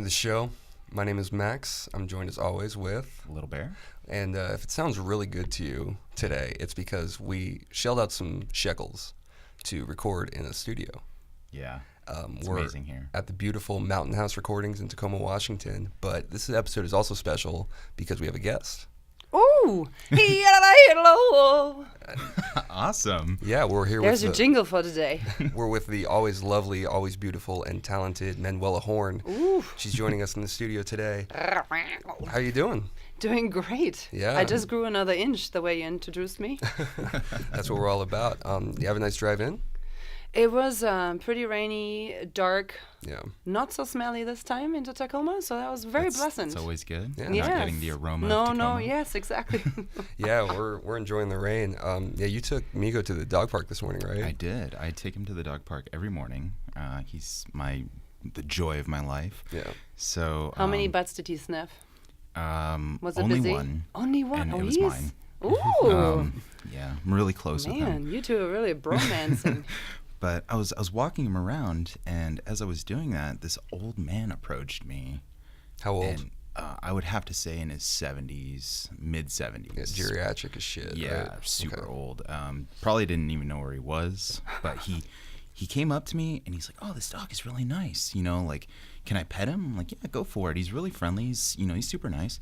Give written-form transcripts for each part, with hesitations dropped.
the show. My name is Max. I'm joined as always with Little Bear. And if it sounds really good to you today, it's because we shelled out some shekels to record in a studio. Yeah, it's we're amazing here. At the beautiful Mountain House Recordings in Tacoma, Washington. But this episode is also special because we have a guest. Ooh! Hello! Awesome. Yeah, we're here There's with your jingle for today. We're with the always lovely, always beautiful, and talented Manuela Horn. Ooh. She's joining us in the studio today. How are you doing? Doing great. Yeah. I just grew another inch the way you introduced me. That's what we're all about. You have a nice drive in? It was pretty rainy, dark, Yeah. not so smelly this time into Tacoma, so that was very pleasant. It's always good. Yeah. Not Yes. getting the aroma of Tacoma. yes, exactly. Yeah, we're enjoying the rain. Yeah, you took Migo to the dog park this morning, right? I did. I take him to the dog park every morning. He's the joy of my life. Yeah. So How many butts did he sniff? Was it only busy? one. Only one? And Oh, it was he's- mine. Ooh! Yeah, I'm really close with him. Man, you two are really bromancing. But I was walking him around, and as I was doing that, this old man approached me. How old? And I would have to say in his 70s, mid 70s. Yeah, geriatric as shit. Yeah, right? super Okay. old. Probably didn't even know where he was, but he came up to me and he's like, "Oh, this dog is really nice. You know, like, can I pet him?" I'm like, "Yeah, go for it. He's really friendly. He's super nice."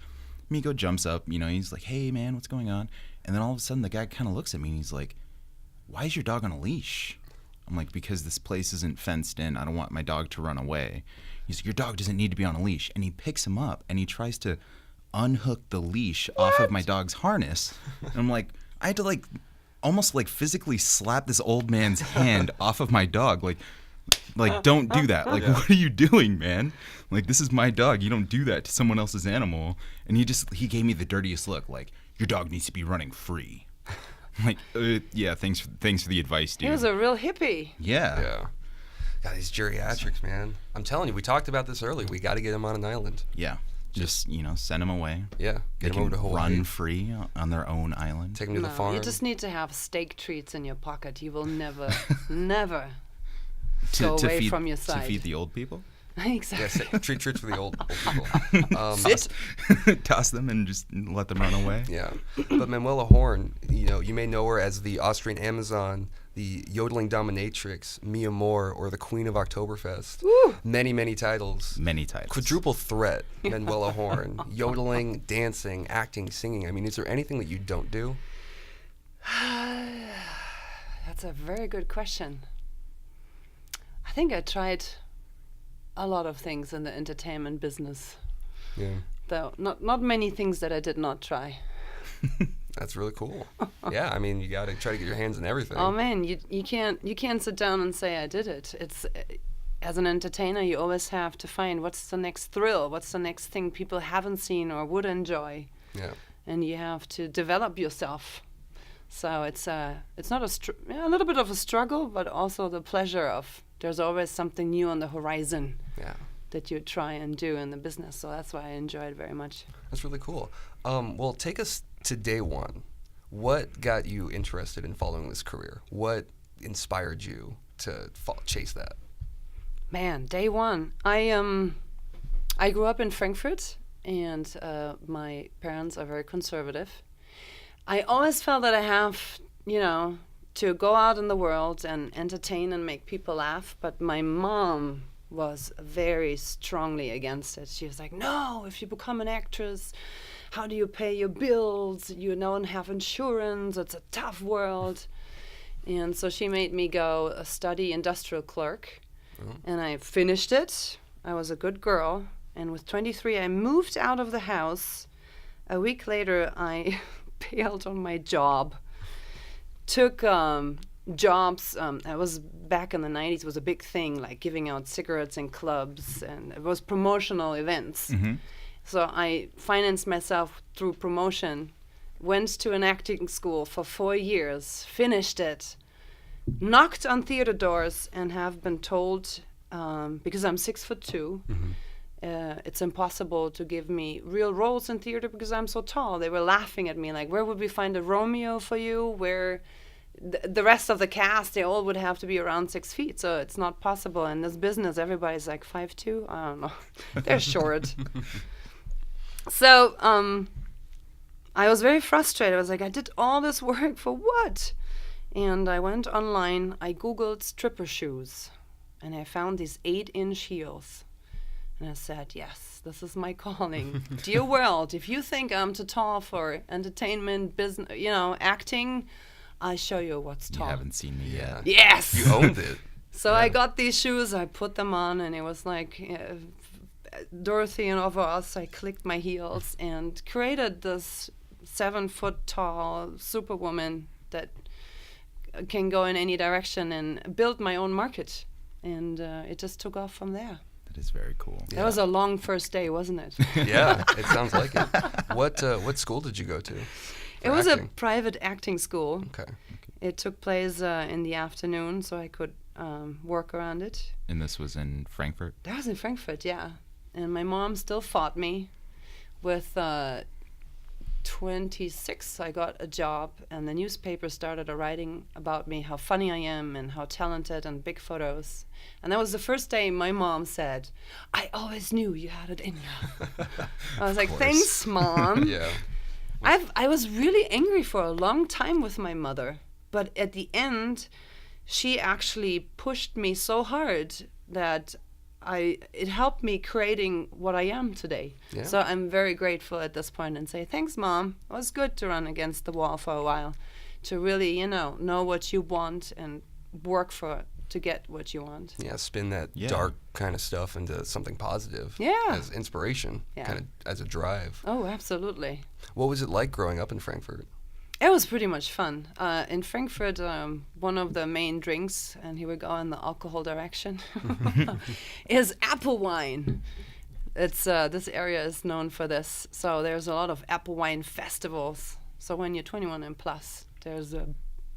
Migo jumps up. He's like, "Hey, man, what's going on?" And then all of a sudden, the guy kind of looks at me and he's like, "Why is your dog on a leash?" I'm like, "Because this place isn't fenced in. I don't want my dog to run away." He's like, "Your dog doesn't need to be on a leash." And he picks him up and he tries to unhook the leash off of my dog's harness. And I'm like, I had to almost physically slap this old man's hand off of my dog. Like, don't do that. Like, what are you doing, man? Like, this is my dog. You don't do that to someone else's animal. And he gave me the dirtiest look. Like, your dog needs to be running free. I'm like, yeah, thanks for the advice, dude. He was a real hippie. Yeah. Yeah. God, these geriatrics, man. I'm telling you, we talked about this earlier. We got to get them on an island. Yeah. Just, send them away. Yeah. They Get them over to can Hawaii. run free on their own island. Take them to the farm. You just need to have steak treats in your pocket. You will never, never go away feed, from your side. To feed the old people? Exactly. Yeah, treat treats for the old people. Sit. Toss them and just let them run away. Yeah. But Manuela Horn, you may know her as the Austrian Amazon, the Yodeling Dominatrix, Mi Amor, or the Queen of Oktoberfest. Woo! Many, many titles. Many titles. Quadruple threat, Manuela Horn. Yodeling, dancing, acting, singing. I mean, is there anything that you don't do? That's a very good question. I think I tried a lot of things in the entertainment business. Yeah. Though not many things that I did not try. That's really cool. Yeah, I mean, you got to try to get your hands in everything. Oh man, you can't sit down and say I did it. It's as an entertainer, you always have to find what's the next thrill, what's the next thing people haven't seen or would enjoy, Yeah. and you have to develop yourself. So it's not a little bit of a struggle, but also the pleasure of there's always something new on the horizon Yeah. that you try and do in the business. So that's why I enjoy it very much. That's really cool. Well, take us to day one. What got you interested in following this career? What inspired you to chase that? Man, day one. I grew up in Frankfurt, and my parents are very conservative. I always felt that I have, to go out in the world and entertain and make people laugh, but my mom was very strongly against it. She was like, "No, if you become an actress, how do you pay your bills? You don't have insurance. It's a tough world." And so she made me go study industrial clerk. And I finished it. I was a good girl. And with 23, I moved out of the house. A week later, I bailed on my job. Took jobs. I was back in the 90s. It was a big thing, like giving out cigarettes in clubs. And it was promotional events. Mm-hmm. So I financed myself through promotion. Went to an acting school for 4 years. Finished it. Knocked on theater doors and have been told, because I'm 6'2", it's impossible to give me real roles in theater because I'm so tall. They were laughing at me like, "Where would we find a Romeo for you? Where the rest of the cast, they all would have to be around 6 feet, so it's not possible. In this business, everybody's like 5'2". I don't know. They're short. So I was very frustrated. I was like, I did all this work for what? And I went online. I Googled stripper shoes, and I found these 8-inch heels. And I said, yes, this is my calling. Dear world, if you think I'm too tall for entertainment, business, acting, I show you what's tall. You haven't seen me yet. Yes. You owned it. So I got these shoes, I put them on, and it was like Dorothy and over us. I clicked my heels and created this 7-foot tall superwoman that can go in any direction, and built my own market. And it just took off from there. That is very cool. Yeah. That was a long first day, wasn't it? Yeah, it sounds like it. What school did you go to? It was acting? a private acting school. Okay. It took place in the afternoon, so I could work around it. And this was in Frankfurt? That was in Frankfurt, yeah. And my mom still fought me. With 26, I got a job, and the newspaper started writing about me, how funny I am and how talented, and big photos. And that was the first day my mom said, I always knew you had it in you. I was like, course. thanks, Mom. Yeah. I was really angry for a long time with my mother, but at the end, she actually pushed me so hard that it helped me creating what I am today. Yeah. So I'm very grateful at this point and say, thanks, Mom. It was good to run against the wall for a while, to really, know what you want and work for it to get what you want. Yeah, spin that dark kind of stuff into something positive. Yeah. As inspiration, kind of as a drive. Oh, absolutely. What was it like growing up in Frankfurt? It was pretty much fun. In Frankfurt, one of the main drinks, and here we go in the alcohol direction, is apple wine. It's this area is known for this. So there's a lot of apple wine festivals. So when you're 21 and plus, there's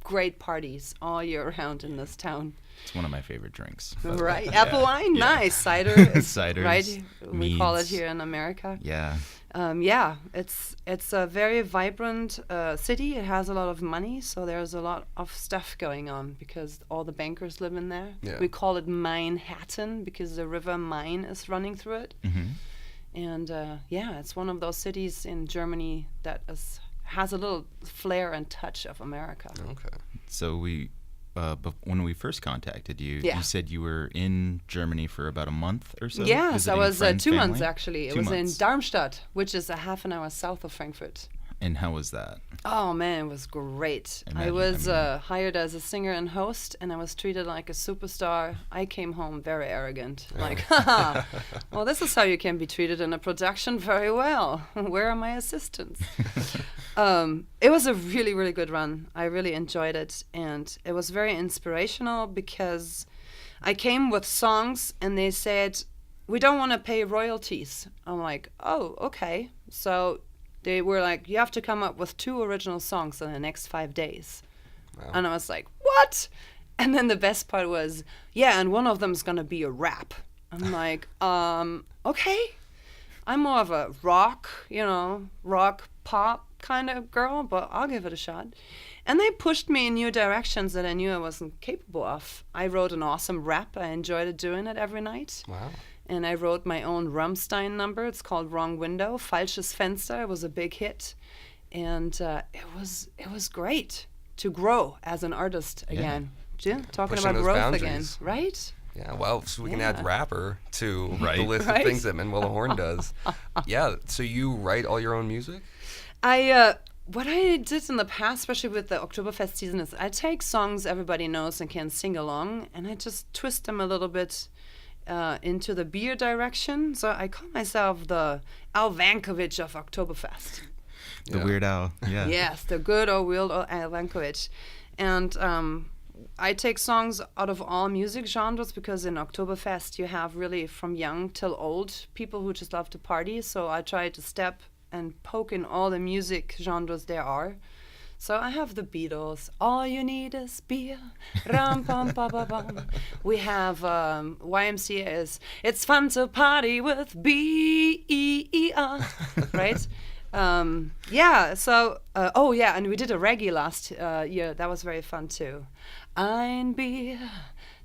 great parties all year round in this town. It's one of my favorite drinks. Right, apple wine, nice. Cider, Ciders, right? We call it meads. here in America. Yeah. It's a very vibrant city. It has a lot of money, so there's a lot of stuff going on because all the bankers live in there. Yeah. We call it Manhattan because the river Main is running through it. Mm-hmm. And it's one of those cities in Germany that has a little flair and touch of America. Okay. So when we first contacted you, you said you were in Germany for about a month or so? Yes, I was 2 months family? actually. It 2 was months. in Darmstadt, which is a half an hour south of Frankfurt. And how was that? Oh man, it was great. I was hired as a singer and host, and I was treated like a superstar. I came home very arrogant, like, haha, well, this is how you can be treated in a production. Very well. Where are my assistants? It was a really, really good run. I really enjoyed it, and it was very inspirational because I came with songs, and they said, we don't want to pay royalties. I'm like, oh, okay. So they were like, you have to come up with 2 original songs in the next 5 days. Wow. And I was like, what? And then the best part was, yeah, and one of them's going to be a rap. I'm like, okay. I'm more of a rock pop kind of girl, but I'll give it a shot. And they pushed me in new directions that I knew I wasn't capable of. I wrote an awesome rap. I enjoyed doing it every night. Wow. And I wrote my own Rammstein number. It's called Wrong Window. Falsches Fenster. It was a big hit. And it was great to grow as an artist again. Yeah, talking Pushing about those growth boundaries. again, right? Yeah, well, so we can add rapper to the list Right. of things that Manuela Horn does. Yeah, so you write all your own music? What I did in the past, especially with the Oktoberfest season, is I take songs everybody knows and can sing along, and I just twist them a little bit into the beer direction. So I call myself the Al Vankovich of Oktoberfest. The Weird Al, yeah. Yes, the good old Weird Al Vankovich. And I take songs out of all music genres because in Oktoberfest you have really from young till old people who just love to party. So I try to step and poke in all the music genres there are. So I have the Beatles, All You Need Is Beer, ram pam pa pa pam. We have YMCA is It's Fun to Party with B-E-E-R, right? Yeah. So, oh yeah, and we did a reggae last year. That was very fun too. Ein Bier,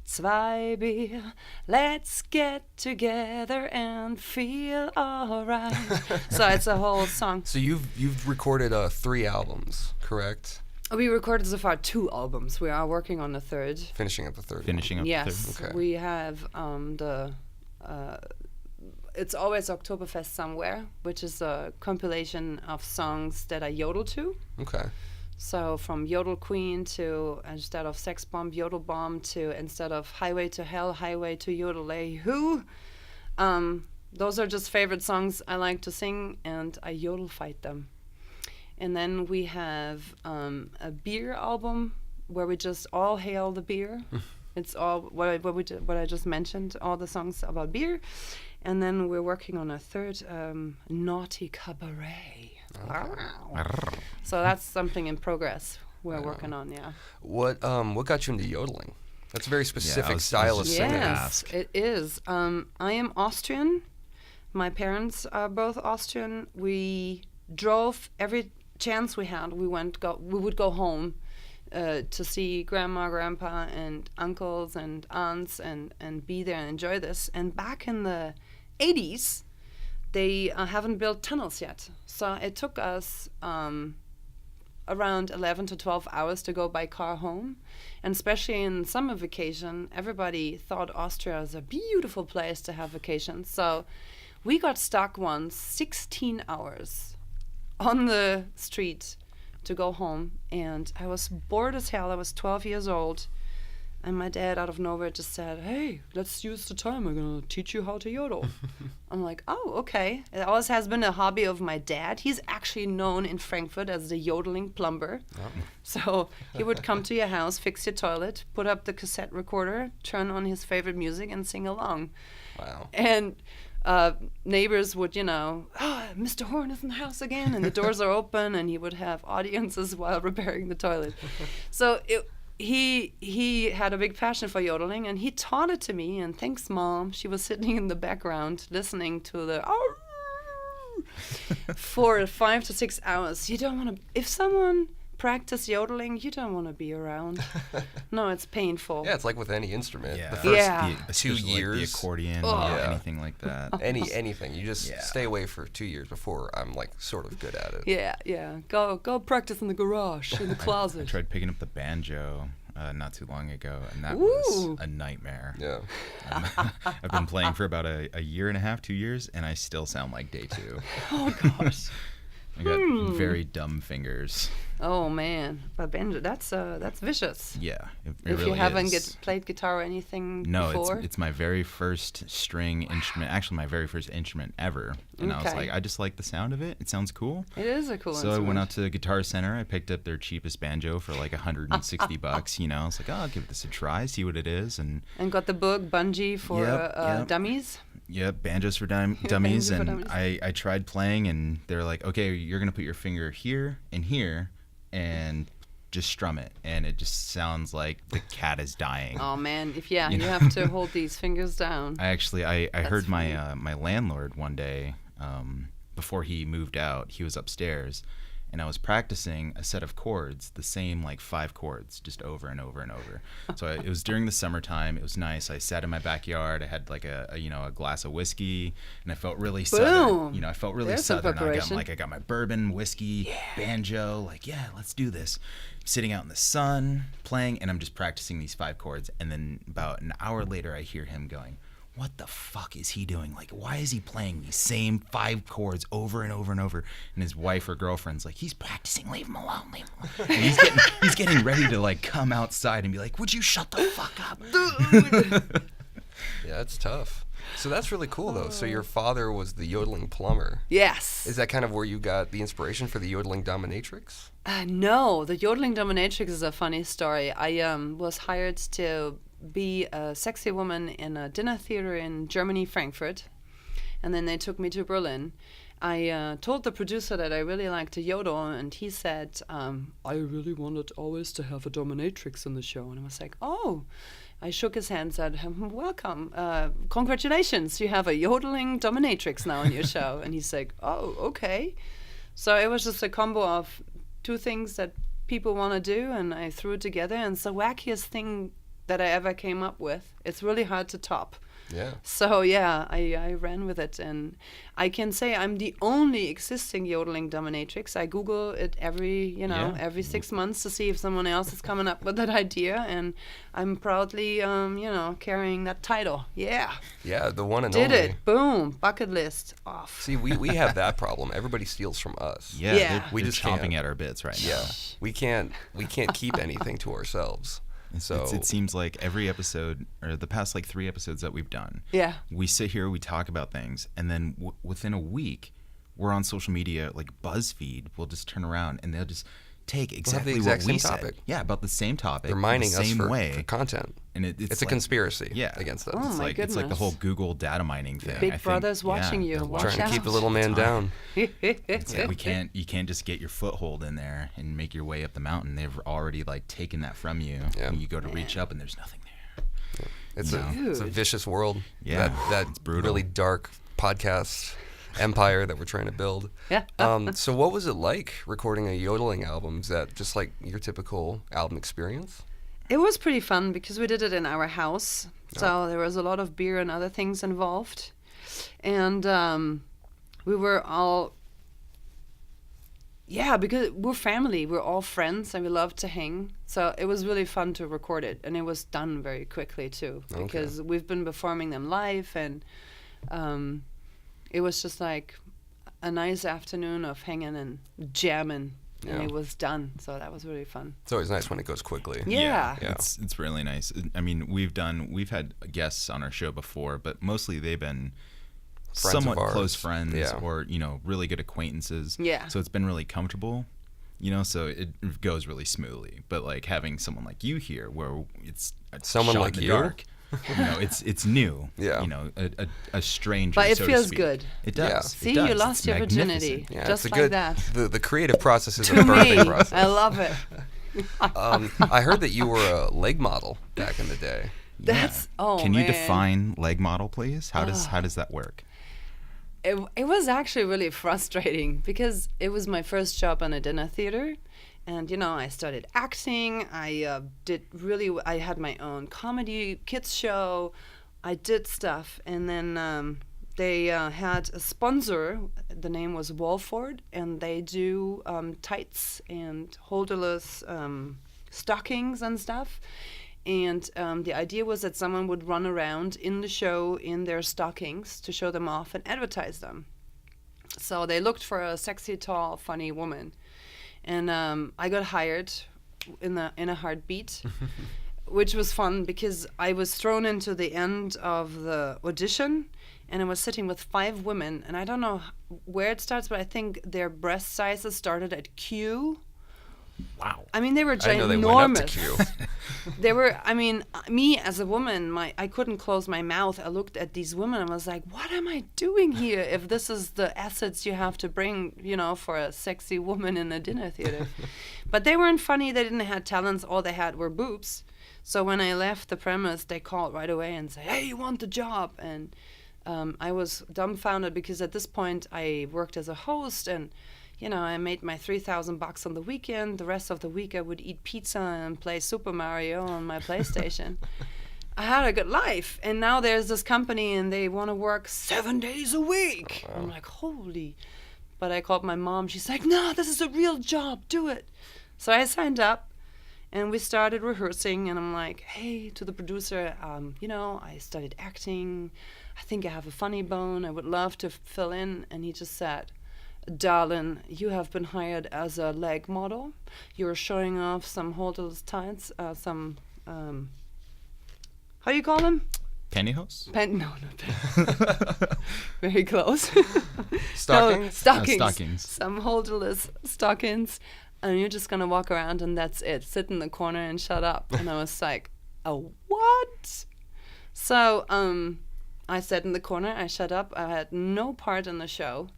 zwei Bier, let's get together and feel alright. So it's a whole song. So you've recorded 3 albums, correct? We recorded so far 2 albums. We are working on a third. Finishing up the third. Finishing up the Yes, third. Okay. we have it's always Oktoberfest somewhere, which is a compilation of songs that I yodel to. Okay. So from Yodel Queen to instead of Sex Bomb, Yodel Bomb to instead of Highway to Hell, Highway to Yodelay Who. Those are just favorite songs I like to sing, and I yodel fight them. And then we have a beer album where we just all hail the beer. It's all what I just mentioned, all the songs about beer. And then we're working on a third, Naughty Cabaret. So that's something in progress we're working on, yeah. What got you into yodeling? That's a very specific was style of just singing. gonna Yes, ask. it is. I am Austrian. My parents are both Austrian. We drove every chance we had. We would go home to see grandma, grandpa, and uncles and aunts, and be there and enjoy this. And back in the 80s, they haven't built tunnels yet. So it took us around 11 to 12 hours to go by car home. And especially in summer vacation, everybody thought Austria was a beautiful place to have vacations. So we got stuck once 16 hours on the street to go home. And I was bored as hell. I was 12 years old. And my dad, out of nowhere, just said, "Hey, let's use the time. I'm going to teach you how to yodel." I'm like, "Oh, okay." It always has been a hobby of my dad. He's actually known in Frankfurt as the yodeling plumber. So he would come to your house, fix your toilet, put up the cassette recorder, turn on his favorite music, and sing along. Wow. And neighbors would, "Oh, Mr. Horn is in the house again," and the doors are open, and he would have audiences while repairing the toilet. So he had a big passion for yodeling, and he taught it to me. And thanks, Mom. She was sitting in the background listening to the for 5 to 6 hours. You don't want to. If someone practice yodeling, you don't want to be around. No, it's painful. Yeah, it's like with any instrument. Yeah. The first Yeah. Especially 2 like years. the accordion Oh. or Yeah. anything like that. anything. You just Yeah. stay away for 2 years before I'm like sort of good at it. Yeah. Go practice in the garage, in the I closet. tried picking up the banjo not too long ago, and that Ooh. was a nightmare. Yeah. I've been playing for about a year and a half, 2 years, and I still sound like day 2. Oh gosh. I got very dumb fingers. Oh man, but banjo, that's vicious. Yeah, it If really you haven't is. played guitar or anything No, before. it's my very first string instrument. Actually, my very first instrument ever. And I was Okay. like, I just like the sound of it. It sounds cool. It is a cool So instrument. I went out to Guitar Center. I picked up their cheapest banjo for like $160. I was like, oh, I'll give this a try, see what it is. And And got the book Bungee for Yep. dummies. yep, banjos for dummies. Banjo for And dummies. I tried playing, and they're like, okay, you're gonna put your finger here and here, and just strum it, and it just sounds like the cat is dying. Oh man, You you know? have to hold these fingers down. I heard funny. my landlord one day before he moved out. He was upstairs, and I was practicing a set of chords, the same like 5 chords, just over and over and over. So it was during the summertime. It was nice. I sat in my backyard. I had like a glass of whiskey, and I felt really southern. Boom. I felt really There's some southern. preparation. I got my bourbon, whiskey, banjo. Like, yeah, let's do this. Sitting out in the sun, playing, and I'm just practicing these 5 chords. And then about an hour later, I hear him going, what the fuck is he doing? Like, why is he playing these same 5 chords over and over and over? And his wife or girlfriend's like, he's practicing, leave him alone, leave him alone. And he's getting ready to like come outside and be like, would you shut the fuck up? Yeah, that's tough. So that's really cool though. So your father was the yodeling plumber. Yes. Is that kind of where you got the inspiration for the Yodeling Dominatrix? No, the Yodeling Dominatrix is a funny story. I was hired to be a sexy woman in a dinner theater in Germany, Frankfurt, and then they took me to Berlin. I told the producer that I really liked to yodel, and he said, I really wanted always to have a dominatrix in the show. And I was like, oh. I shook his hand and said, welcome, congratulations, you have a yodeling dominatrix now in your show. And he's like, oh, okay. So it was just a combo of two things that people want to do, and I threw it together, and it's the wackiest thing that I ever came up with. It's really hard to top. Yeah. So yeah, I ran with it, and I can say I'm the only existing yodeling dominatrix. I Google it every 6 months to see if someone else is coming up with that idea, and I'm proudly carrying that title. Yeah. Yeah, the one and Did only. it. Boom. Bucket list off. See, we have that problem. Everybody steals from us. Yeah, Yeah. They're We just chomping can't. at our bits right now. Yeah. We can't keep anything to ourselves. So It seems like every episode, or the past like 3 episodes that we've done, Yeah. we sit here, we talk about things, and then within a week, we're on social media, like BuzzFeed will just turn around and they'll just take exactly exact what we same said. topic. Yeah, about the same topic. they're mining the us same for way. content. And it's It's a like, conspiracy yeah. against us. Oh, It's my like it's like the goodness. whole Google data mining thing. Big I think. Brother's watching you. they're Watch Trying to keep out. the little man down. It's like you can't just get your foothold in there and make your way up the mountain. They've already like taken that from you. Yeah. And you go to reach up and there's nothing there. It's No. it's a vicious world. Yeah, That it's brutal. really dark podcast empire that we're trying to build. Yeah. So what was it like recording a yodeling album? Is that just like your typical album experience? It was pretty fun because we did it in our house. So there was a lot of beer and other things involved. And we were all, because we're family. We're all friends and we love to hang. So it was really fun to record it. And it was done very quickly too. Okay. Because we've been performing them live, and it was just like a nice afternoon of hanging and jamming. And Yeah. it was done. So that was really fun. It's always nice when it goes quickly. Yeah. Yeah. It's really nice. I mean, we've had guests on our show before, but mostly they've been Friends somewhat of ours. close friends Yeah. or really good acquaintances. Yeah. So it's been really comfortable, so it goes really smoothly. But like having someone like you here, where it's a Someone shot like in the you? dark, it's new. Yeah. A stranger. But it so to feels speak. good. It does. Yeah. It See, does. you lost It's your magnificent. virginity. Yeah, Just it's a like good, that. The creative process is a To birthing me, process. I love it. I heard that you were a leg model back in the day. That's Can you man. define leg model, please? How does that work? It was actually really frustrating because it was my first job in a dinner theater, and I started acting. I I had my own comedy kids show. I did stuff, and then they had a sponsor. The name was Walford, and they do tights and holderless stockings and stuff. And the idea was that someone would run around in the show in their stockings to show them off and advertise them. So they looked for a sexy, tall, funny woman. And I got hired in a heartbeat, which was fun because I was thrown into the end of the audition, and I was sitting with 5 women. And I don't know where it starts, but I think their breast sizes started at Q. Wow. I mean, they were I didn't know they ginormous. went up to Q. They were, I mean, me as a woman, I couldn't close my mouth. I looked at these women and was like, what am I doing here if this is the assets you have to bring, for a sexy woman in a dinner theater? But they weren't funny. They didn't have talents. All they had were boobs. So when I left the premise, they called right away and said, hey, you want the job? And I was dumbfounded because at this point I worked as a host, and I made my $3,000 on the weekend. The rest of the week I would eat pizza and play Super Mario on my PlayStation. I had a good life. And now there's this company and they want to work 7 days a week. I'm like, holy. But I called my mom. She's like, no, this is a real job. Do it. So I signed up and we started rehearsing. And I'm like, hey, to the producer, I studied acting. I think I have a funny bone. I would love to fill in. And he just said, darling, you have been hired as a leg model. You're showing off some holderless tights, how you call them? Pantyhose? No, not that. Very close. Stockings? No, stockings. Stockings. Some holderless stockings. And you're just going to walk around and that's it. Sit in the corner and shut up. And I was like, oh, what? So I sat in the corner. I shut up. I had no part in the show.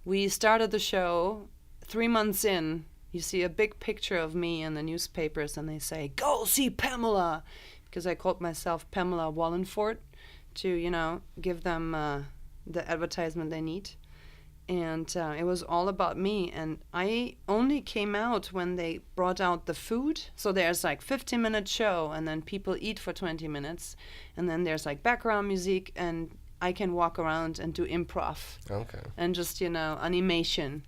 We started the show 3 months in. You see a big picture of me in the newspapers and they say, go see Pamela. Because I called myself Pamela Wallenfort to, give them the advertisement they need. and it was all about me. And I only came out when they brought out the food. So there's like 15-minute show, and then people eat for 20 minutes, and then there's like background music, and I can walk around and do improv. Okay. And just, animation.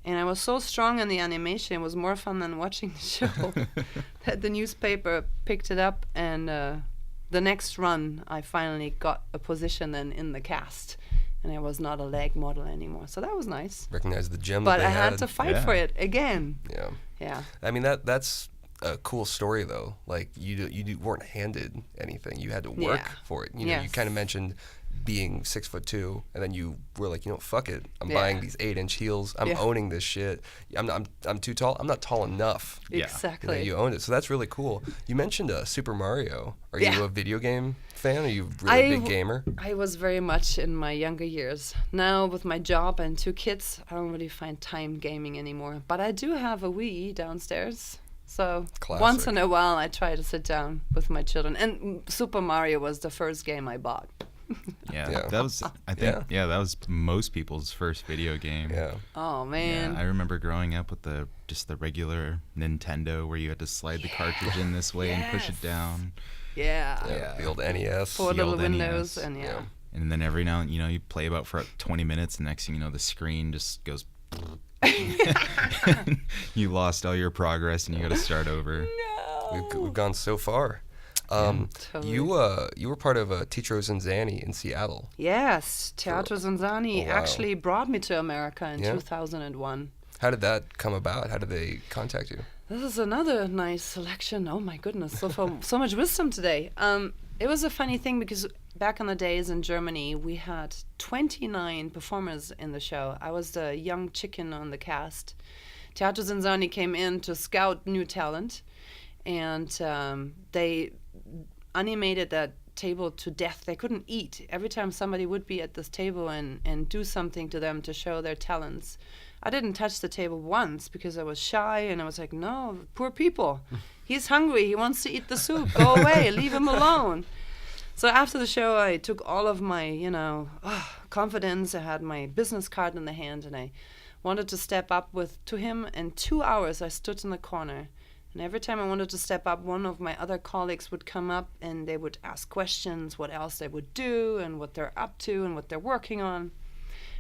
And I was so strong in the animation, it was more fun than watching the show, that the newspaper picked it up, and the next run, I finally got a position then in the cast, and I was not a leg model anymore. So that was nice. Recognize the gem But that I they had to fight for it again. Yeah. Yeah. I mean, that's a cool story, though. Like, you weren't handed anything. You had to work for it. You know, you kind of mentioned being 6'2", and then you were like, fuck it. I'm buying these 8-inch heels. I'm owning this shit. I'm too tall. I'm not tall enough. Exactly. You owned it. So that's really cool. You mentioned Super Mario. Are you a video game fan? Are you really a big gamer? I was very much in my younger years. Now with my job and 2 kids, I don't really find time gaming anymore. But I do have a Wii downstairs. So once in a while, I try to sit down with my children. And Super Mario was the first game I bought. That was, I think, that was most people's first video game. Yeah. Oh, man. Yeah, I remember growing up with the regular Nintendo where you had to slide the cartridge in this way and push it down. Yeah. The old NES. 4 little old windows, NES. and And then every now and you play about for 20 minutes, and next thing you know, the screen just goes. You lost all your progress, and you got to start over. No. We've gone so far. Totally. You were part of Teatro Zanzani in Seattle. Yes, Teatro Zanzani actually brought me to America in 2001. How did that come about? How did they contact you? This is another nice selection. Oh my goodness, so much wisdom today. It was a funny thing because back in the days in Germany, we had 29 performers in the show. I was the young chicken on the cast. Teatro Zanzani came in to scout new talent, and they animated that table to death. They couldn't eat. Every time somebody would be at this table and do something to them to show their talents, I didn't touch the table once because I was shy, and I was like, no, poor people. He's hungry. He wants to eat the soup. Go away. Leave him alone. So after the show, I took all of my, confidence. I had my business card in the hand, and I wanted to step up to him. In 2 hours, I stood in the corner. And every time I wanted to step up, one of my other colleagues would come up and they would ask questions, what else they would do and what they're up to and what they're working on.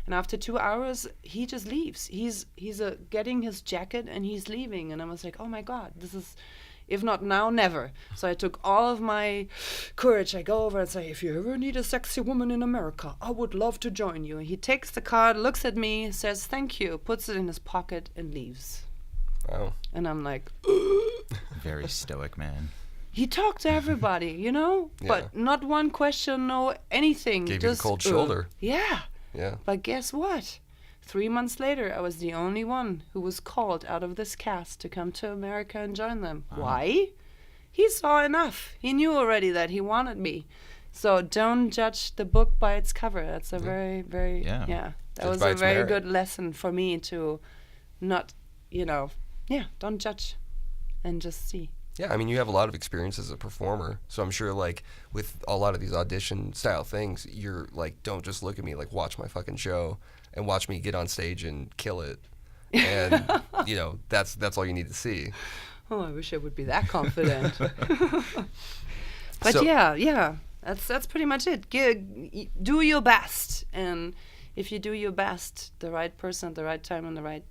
And after 2 hours, he just leaves. He's getting his jacket and he's leaving. And I was like, oh my God, this is, if not now, never. So I took all of my courage. I go over and say, if you ever need a sexy woman in America, I would love to join you. And he takes the card, looks at me, says, thank you, puts it in his pocket and leaves. Wow. And I'm like, Very stoic man. he talked to everybody, but not one question, no anything. Gave you the cold shoulder. Yeah. Yeah. But guess what? 3 months later, I was the only one who was called out of this cast to come to America and join them. Wow. Why? He saw enough. He knew already that he wanted me. So don't judge the book by its cover. That's a very, very, that Judge was by a its very merit. good lesson for me to not, don't judge and just see. Yeah, I mean, you have a lot of experience as a performer, so I'm sure, like, with a lot of these audition-style things, you're like, don't just look at me, like, watch my fucking show and watch me get on stage and kill it. And, that's all you need to see. Oh, I wish I would be that confident. But So- that's pretty much it. Do your best, and if you do your best, the right person at the right time in the right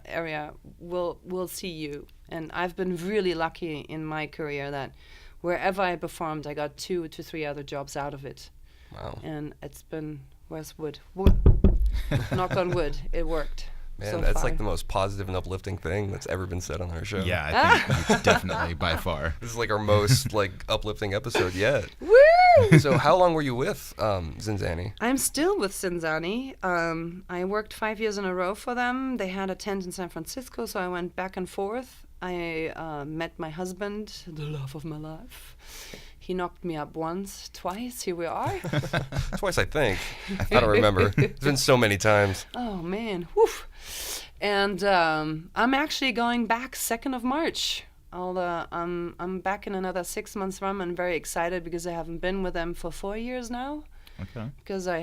area will see you. And I've been really lucky in my career that wherever I performed, I got 2 to 3 other jobs out of it. Wow. And it's been, where's wood? Knock on wood, it worked. Man, so that's far. like the most positive and uplifting thing that's ever been said on our show. Yeah, I think it's definitely by far. This is like our most, like, uplifting episode yet. Woo! So how long were you with Zanzani? I'm still with Zanzani. I worked 5 years in a row for them. They had a tent in San Francisco, so I went back and forth. I met my husband, the love of my life. He knocked me up once, twice. Here we are. Twice, I think. I don't remember. It's been so many times. Oh, man. Whew. And I'm actually going back 2nd of March. I'm back in another 6 months run. I'm very excited because I haven't been with them for 4 years now. Okay. Because I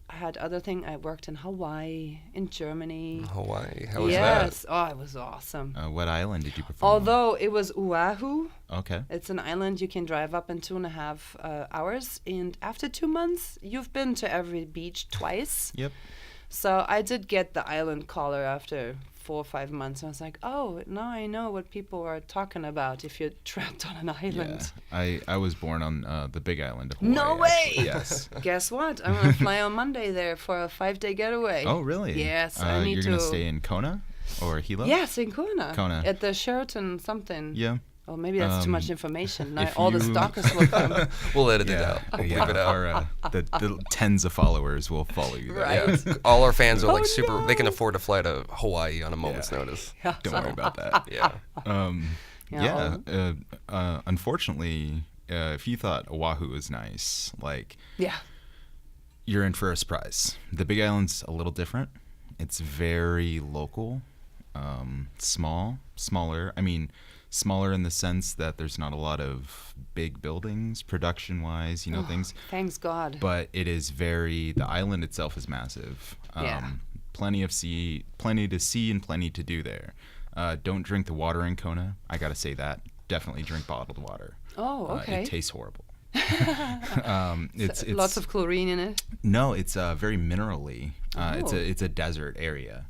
had other thing. I worked in Hawaii, in Germany. Hawaii, how was that? Yes, oh, it was awesome. What island did you perform on? Although it was Oahu. Okay. It's an island you can drive up in 2.5 hours, and after 2 months, you've been to every beach twice. Yep. So I did get the island collar after 4 or 5 months. I was like, oh, now I know what people are talking about if you're trapped on an island. Yeah. I was born on the Big Island of Hawaii. No way! Actually. Yes. Guess what? I'm going to fly on Monday there for a 5-day getaway. Oh, really? Yes, I need you're going to stay in Kona or Hilo? Yes, in Kona. Kona. At the Sheraton something. Yeah. Oh, maybe that's too much information. Now if all the you- stalkers will come. We'll edit it Yeah. out. We'll Yeah. bleep it out. Our, the tens of followers will follow you there. Right. Yeah. All our fans are like Oh, super. no. They can afford to fly to Hawaii on a moment's notice. Yeah. Don't worry about that. Yeah. Unfortunately, if you thought Oahu was nice, like, Yeah. you're in for a surprise. The Big Island's a little different. It's very local, smaller. I mean, smaller in the sense that there's not a lot of big buildings, production-wise, things. Thanks God. But it is the island itself is massive. Yeah. Plenty to see and plenty to do there. Don't drink the water in Kona. I gotta say that. Definitely drink bottled water. Oh, okay. It tastes horrible. It's lots of chlorine in it. No, it's very minerally. Oh. It's a desert area.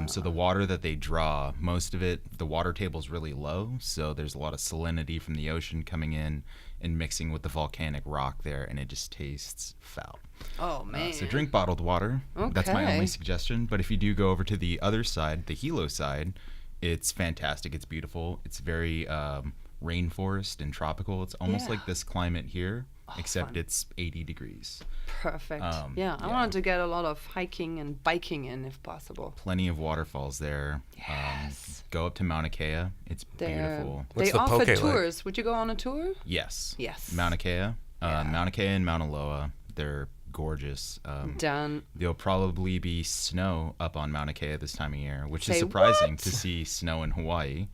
So the water that they draw, most of it, the water table is really low. So there's a lot of salinity from the ocean coming in and mixing with the volcanic rock there, and it just tastes foul. Oh, man. So drink bottled water. That's my Okay. only suggestion. But if you do go over to the other side, the Hilo side, it's fantastic. It's beautiful. It's very rainforest and tropical. It's almost Yeah. like this climate here, except fun. it's 80 degrees. Perfect. I yeah. wanted to get a lot of hiking and biking in if possible. Plenty of waterfalls there. Yes. Go up to Mauna Kea. It's beautiful. What's They the offer poke like? tours. Would you go on a tour? Yes. Yes. Mauna Kea. Yeah. Mauna Kea and Mauna Loa. They're gorgeous. Done. There'll probably be snow up on Mauna Kea this time of year, which is Say surprising what? to see snow in Hawaii.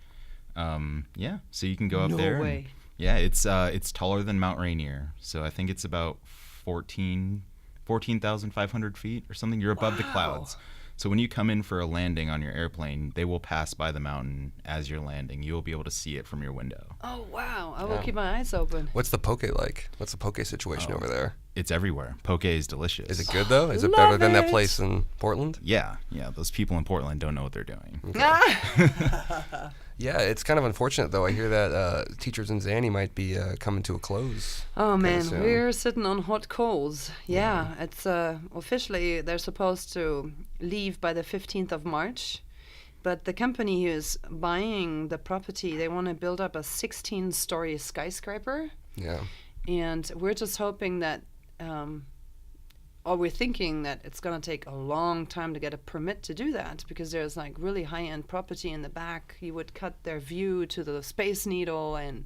Yeah, so you can go up No there. way. Yeah, it's taller than Mount Rainier, so I think it's about 14,500 feet or something. You're above the clouds. So when you come in for a landing on your airplane, they will pass by the mountain as you're landing. You will be able to see it from your window. Oh, wow. I will keep my eyes open. What's the poke like? What's the poke situation over there? It's everywhere. Poke is delicious. Is it good though? Is it Love better than that it. place in Portland? Yeah. Those people in Portland don't know what they're doing. Yeah, it's kind of unfortunate though. I hear that Teachers in Zanny might be coming to a close. Oh man, soon. we're sitting on hot coals. Yeah, it's officially they're supposed to leave by the 15th of March, but the company who's buying the property, they want to build up a 16-story skyscraper, Yeah. and we're just hoping that, or we're thinking that it's going to take a long time to get a permit to do that because there's like really high-end property in the back. You would cut their view to the Space Needle and.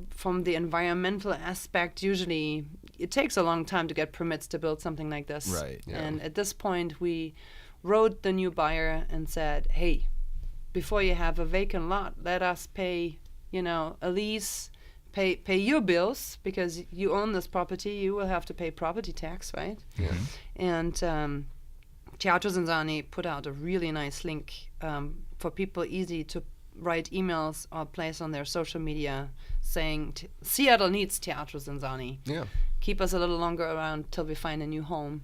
From the environmental aspect, usually it takes a long time to get permits to build something like this. Right. Yeah. And at this point, we wrote the new buyer and said, hey, before you have a vacant lot, let us pay, a lease, pay your bills because you own this property. You will have to pay property tax, right? Yeah. And Teatro Zanzani put out a really nice link for people easy to write emails or place on their social media saying Seattle needs Teatro Zanzani. Yeah. Keep us a little longer around till we find a new home.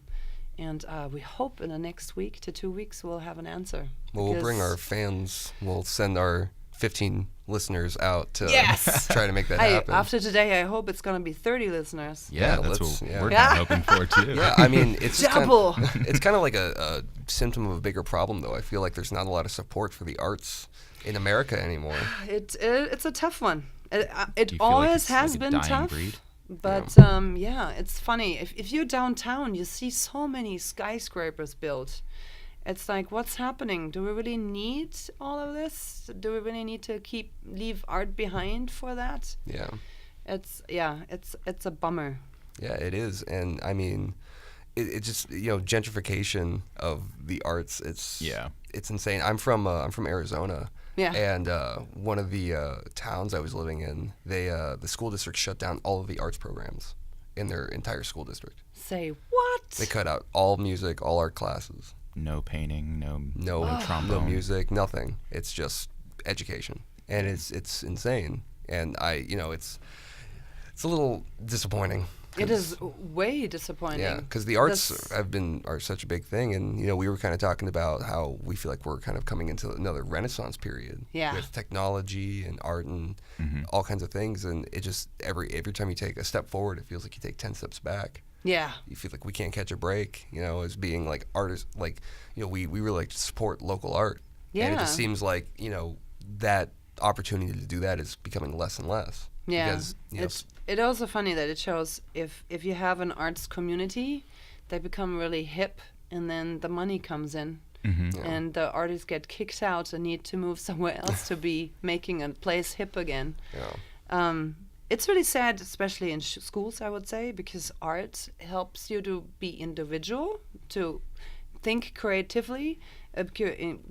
And we hope in the next week to 2 weeks we'll have an answer. Well, we'll bring our fans. We'll send our 15 listeners out to Yes! try to make that Hey, happen. after today, I hope it's going to be 30 listeners. Yeah, Yeah, that's let's- what yeah. we're kind of hoping for too. Yeah, I mean, it's just Double. It's kind of like a symptom of a bigger problem, though. I feel like there's not a lot of support for the arts in America anymore. It's a tough one. It Do you feel like always it's has like a been dying tough. breed? But yeah, it's funny. If you're downtown, you see so many skyscrapers built. It's like, what's happening? Do we really need all of this? Do we really need to leave art behind for that? Yeah. It's a bummer. Yeah, it is, and I mean, it just gentrification of the arts. It's insane. I'm from Arizona. Yeah. And one of the towns I was living in, the school district shut down all of the arts programs in their entire school district. Say what? They cut out all music, all art classes. No painting, no trombone, no music, nothing. It's just education, and it's insane. And it's a little disappointing. It is way disappointing. Yeah, because the arts are such a big thing, and we were kind of talking about how we feel like we're kind of coming into another Renaissance period with technology and art and all kinds of things, and it just every time you take a step forward, it feels like you take 10 steps back. Yeah, you feel like we can't catch a break. As being like artists, like we really like to support local art. Yeah, and it just seems like that opportunity to do that is becoming less and less. Yeah, because, it's also funny that it shows if you have an arts community, they become really hip, and then the money comes in, and the artists get kicked out and need to move somewhere else to be making a place hip again. Yeah. It's really sad, especially in schools, I would say, because art helps you to be individual, to think creatively,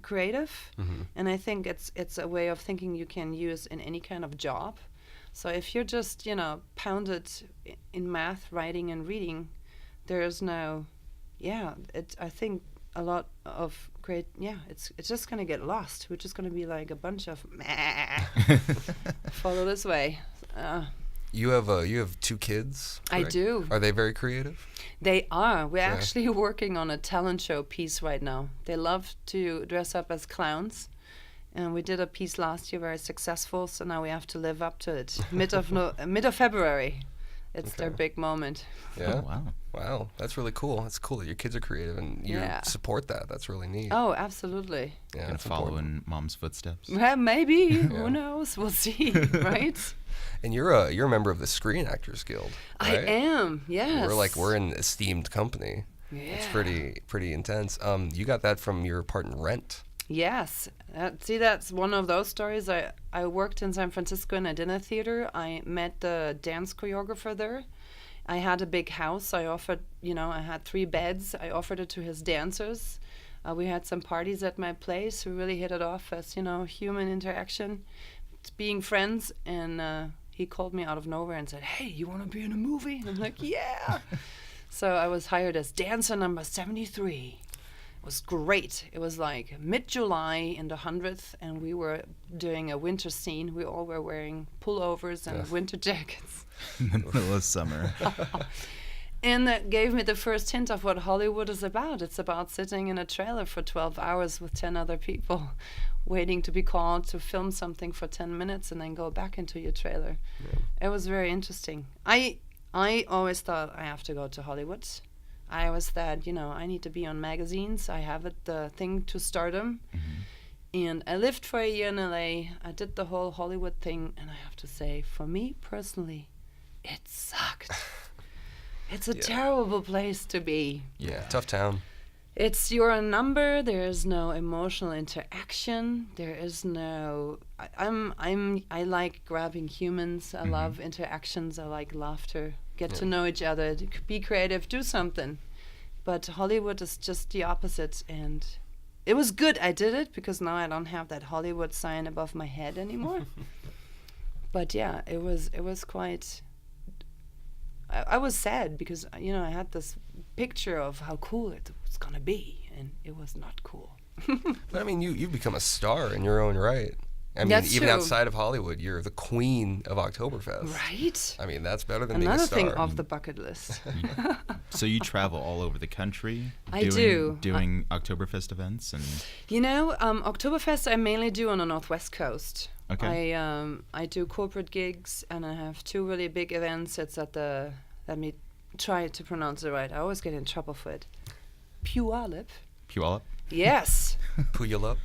creative, and I think it's a way of thinking you can use in any kind of job. So if you're just pounded in math, writing, and reading, there's no, I think a lot of it's just gonna get lost. We're just gonna be like a bunch of follow this way. You have 2 kids, correct? I do. Are they very creative? They are. We're actually working on a talent show piece right now. They love to dress up as clowns. And we did a piece last year, very successful, so now we have to live up to it. Mid of February. It's their big moment. Yeah. Oh, Wow. That's really cool. That's cool that your kids are creative and you support that. That's really neat. Oh, absolutely. Yeah, gonna follow in mom's footsteps. Well, maybe. Who knows? We'll see. Right? And you're a member of the Screen Actors Guild, right? I am. Yes. We're an esteemed company. Yeah. It's pretty intense. You got that from your part in Rent. Yes. That's one of those stories. I worked in San Francisco in a dinner theater. I met the dance choreographer there. I had a big house. I offered, I had 3 beds. I offered it to his dancers. We had some parties at my place. We really hit it off as, human interaction, being friends. And he called me out of nowhere and said, "Hey, you want to be in a movie?" And I'm like, "Yeah." So I was hired as dancer number 73. It was great. It was like mid-July in the 100th, and we were doing a winter scene. We all were wearing pullovers and winter jackets. In the middle of summer. And that gave me the first hint of what Hollywood is about. It's about sitting in a trailer for 12 hours with 10 other people, waiting to be called to film something for 10 minutes and then go back into your trailer. Yeah. It was very interesting. I always thought I have to go to Hollywood. I always thought, I need to be on magazines. I have the thing to stardom. And I lived for a year in LA. I did the whole Hollywood thing. And I have to say, for me personally, it sucked. It's a terrible place to be. Yeah, tough town. You're a number. There is no emotional interaction. There is no. I like grabbing humans. I love interactions. I like laughter. Get to know each other. Be creative. Do something. But Hollywood is just the opposite. And it was good I did it, because now I don't have that Hollywood sign above my head anymore. But yeah, it was quite. I was sad because I had this picture of how cool it was gonna be, and it was not cool. But I mean, you've become a star in your own right. I mean, That's even true. outside of Hollywood, you're the queen of Oktoberfest. Right. I mean, that's better than Another being a star. thing off the bucket list. So you travel all over the country. I do. Doing Oktoberfest events and. Oktoberfest I mainly do on the Northwest Coast. Okay. I do corporate gigs, and I have 2 really big events. It's at the, let me try to pronounce it right. I always get in trouble for it. Puyallup. Puyallup? Yes. Puyallup.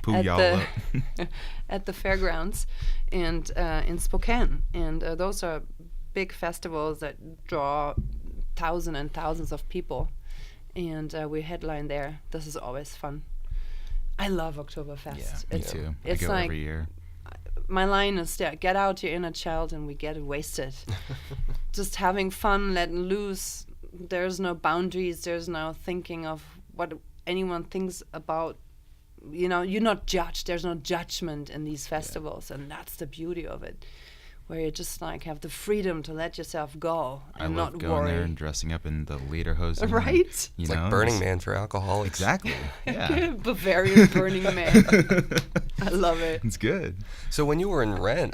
Puyallup. At the fairgrounds and in Spokane. And those are big festivals that draw thousands and thousands of people. And we headline there. This is always fun. I love Oktoberfest. Yeah, me too. It's I go like, every year. My line is, get out your inner child and we get it wasted. Just having fun, letting loose. There's no boundaries. There's no thinking of what anyone thinks about. You're not judged. There's no judgment in these festivals, and that's the beauty of it. where you just like have the freedom to let yourself go and I love not going worry. there and dressing up in the lederhosen. Right? It's like Burning Man for alcoholics. Exactly. Yeah. Bavarian Burning Man. I love it. It's good. So when you were in Rent,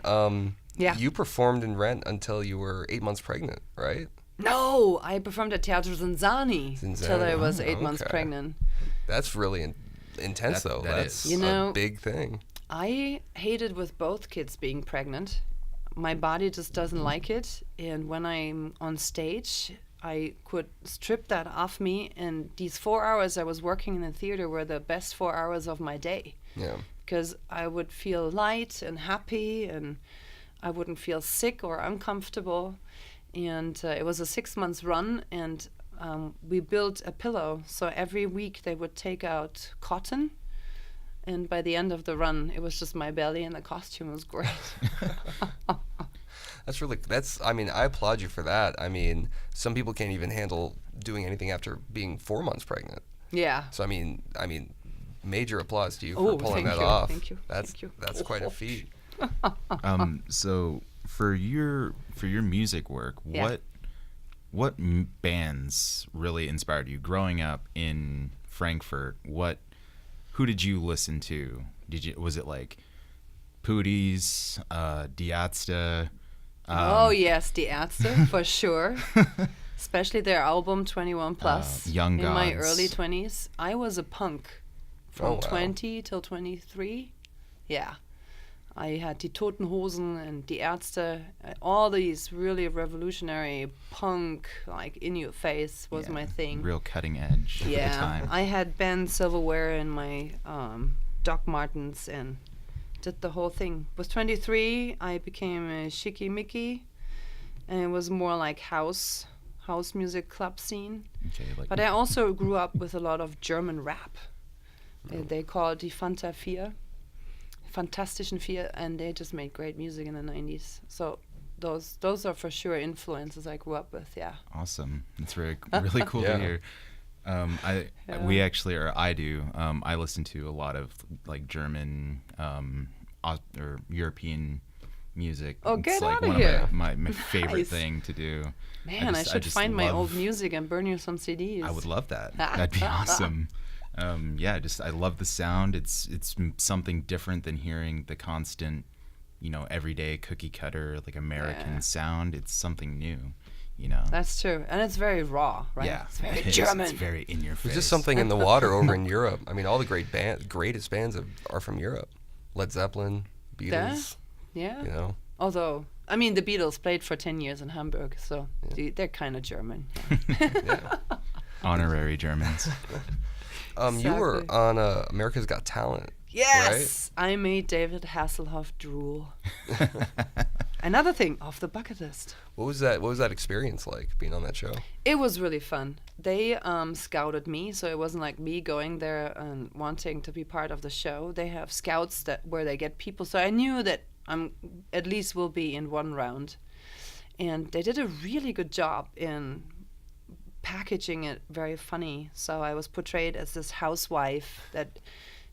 Yeah. you performed in Rent until you were 8 months pregnant, right? No, I performed at Teatro Zanzani till I was 8 months okay. pregnant. That's really intense, though. That's is. You know, a big thing. I hated with both kids being pregnant. My body just doesn't like it. And when I'm on stage, I could strip that off me. And these 4 hours I was working in the theater were the best 4 hours of my day. Yeah. Because I would feel light and happy, and I wouldn't feel sick or uncomfortable. And it was a 6 months run, and we built a pillow. So every week they would take out cotton. And by the end of the run, it was just my belly, and the costume was great. I mean, I applaud you for that. I mean, some people can't even handle doing anything after being 4 months pregnant. Yeah. So, I mean, major applause to you Oh, for pulling thank that you, off. thank you, That's thank you. that's quite a feat. So for your music work, Yeah. what bands really inspired you growing up in Frankfurt? Who did you listen to? Was it like Pooties, Die Ärzte? Oh yes, Die Ärzte for sure. Especially their album 21 Plus. Young in my Gods. early 20s. I was a punk from Oh, wow. 20 till 23. Yeah. I had Die Toten Hosen and Die Ärzte. All these really revolutionary punk, like in your face was my thing. Real cutting edge at the Yeah, time. I had Ben Silverware in my Doc Martens and did the whole thing. Was 23, I became a Schickimicki, and it was more like house music club scene. Okay, like But I also grew up with a lot of German rap. They call it die Fanta 4, Fantastischen Vier, and they just made great music in the 90s. So those are for sure influences I grew up with, yeah. Awesome. That's really cool Yeah. to hear. We actually, or I do. I listen to a lot of like German or European music. Oh, It's get like outta one here. of my favorite Nice. thing to do. Man, I should just find my old love- music and burn you some CDs. I would love that. That'd be awesome. I love the sound. It's something different than hearing the constant, everyday cookie cutter like American sound. It's something new, That's true. And it's very raw, right? Yeah, It's very it is. German. It's very in your face. There's just something in the water over in Europe. I mean, all the greatest bands are from Europe. Led Zeppelin, Beatles. Yeah. Although, I mean, the Beatles played for 10 years in Hamburg, so they're kind of German. Yeah. Honorary Germans. You were Exactly. on America's Got Talent. Yes! I made David Hasselhoff drool. Another thing off the bucket list. What was that experience like, being on that show? It was really fun. They scouted me, so it wasn't like me going there and wanting to be part of the show. They have scouts where they get people, so I knew that I'm at least will be in one round. And they did a really good job in packaging it very funny. So I was portrayed as this housewife that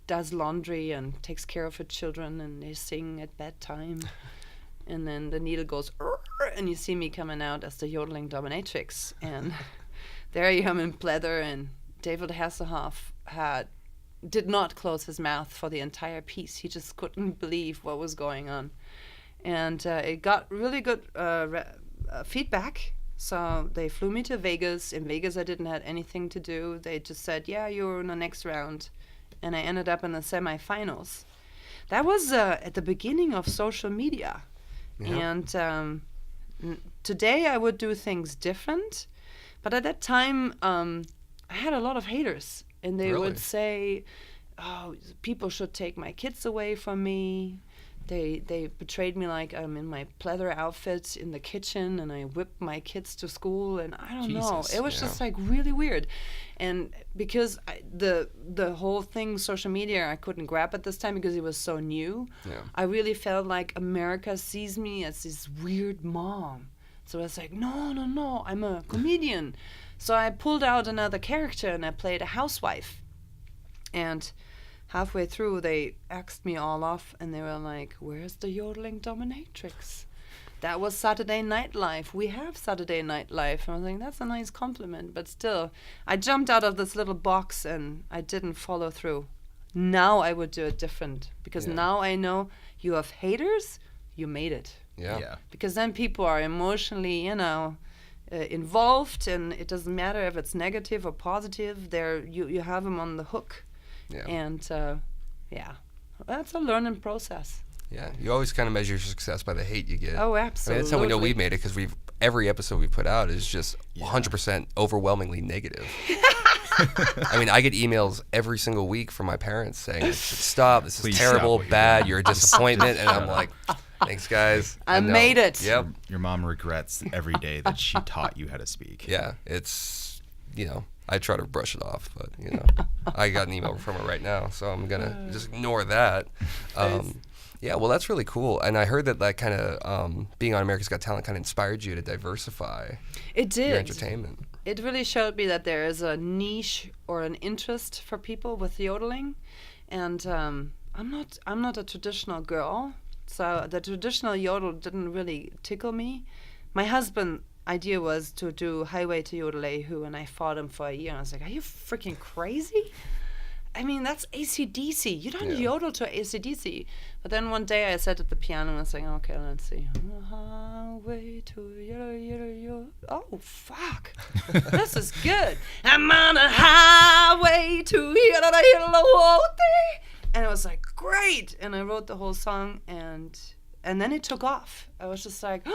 does laundry and takes care of her children, and they sing at bedtime. And then the needle goes, "Urgh," and you see me coming out as the Yodeling Dominatrix. And there I am in pleather, and David Hasselhoff did not close his mouth for the entire piece. He just couldn't believe what was going on. And it got really good feedback. So they flew me to Vegas. In Vegas, I didn't have anything to do. They just said, yeah, you're in the next round. And I ended up in the semifinals. That was at the beginning of social media. Yeah. And today I would do things different. But at that time, I had a lot of haters. And they Really? would say, oh, people should take my kids away from me. They betrayed me like I'm in my pleather outfit in the kitchen and I whipped my kids to school, and I don't know. Jesus, It was just like really weird. And because the whole thing, social media, I couldn't grab at this time because it was so new. Yeah. I really felt like America sees me as this weird mom. So I was like, no, I'm a comedian. So I pulled out another character and I played a housewife. And halfway through, they axed me all off, and they were like, where's the Yodeling Dominatrix? that was Saturday Night Live. We have Saturday Night Live. And I was like, that's a nice compliment. But still, I jumped out of this little box and I didn't follow through. Now I would do it different. Because now I know you have haters, you made it. Yeah. Because then people are emotionally, involved, and it doesn't matter if it's negative or positive. You have them on the hook. Yeah. And, that's a learning process. Yeah, you always kind of measure your success by the hate you get. Oh, absolutely. I mean, that's how we know we've made it, because every episode we put out is just 100% overwhelmingly negative. I mean, I get emails every single week from my parents saying, "Stop! This is Please terrible, stop bad. You're a disappointment." And I'm like, "Thanks, guys. I made it." Yep. Your mom regrets every day that she taught you how to speak. Yeah, it's I try to brush it off, but I got an email from her right now, so I'm gonna just ignore that. Yeah, well, that's really cool. And I heard that kind of being on America's Got Talent kind of inspired you to diversify your entertainment. It really showed me that there is a niche or an interest for people with yodeling. And I'm not a traditional girl, so the traditional yodel didn't really tickle me. My husband's idea was to do Highway to Yodelahu, and I fought him for a year. And I was like, are you freaking crazy? I mean, that's AC/DC. You don't yodel to AC/DC. But then one day I sat at the piano and I was like, okay, let's see. Highway to Yodelahu. Oh, fuck. This is good. I'm on a highway to Yodelahu. And it was like, great. And I wrote the whole song, and then it took off. I was just like,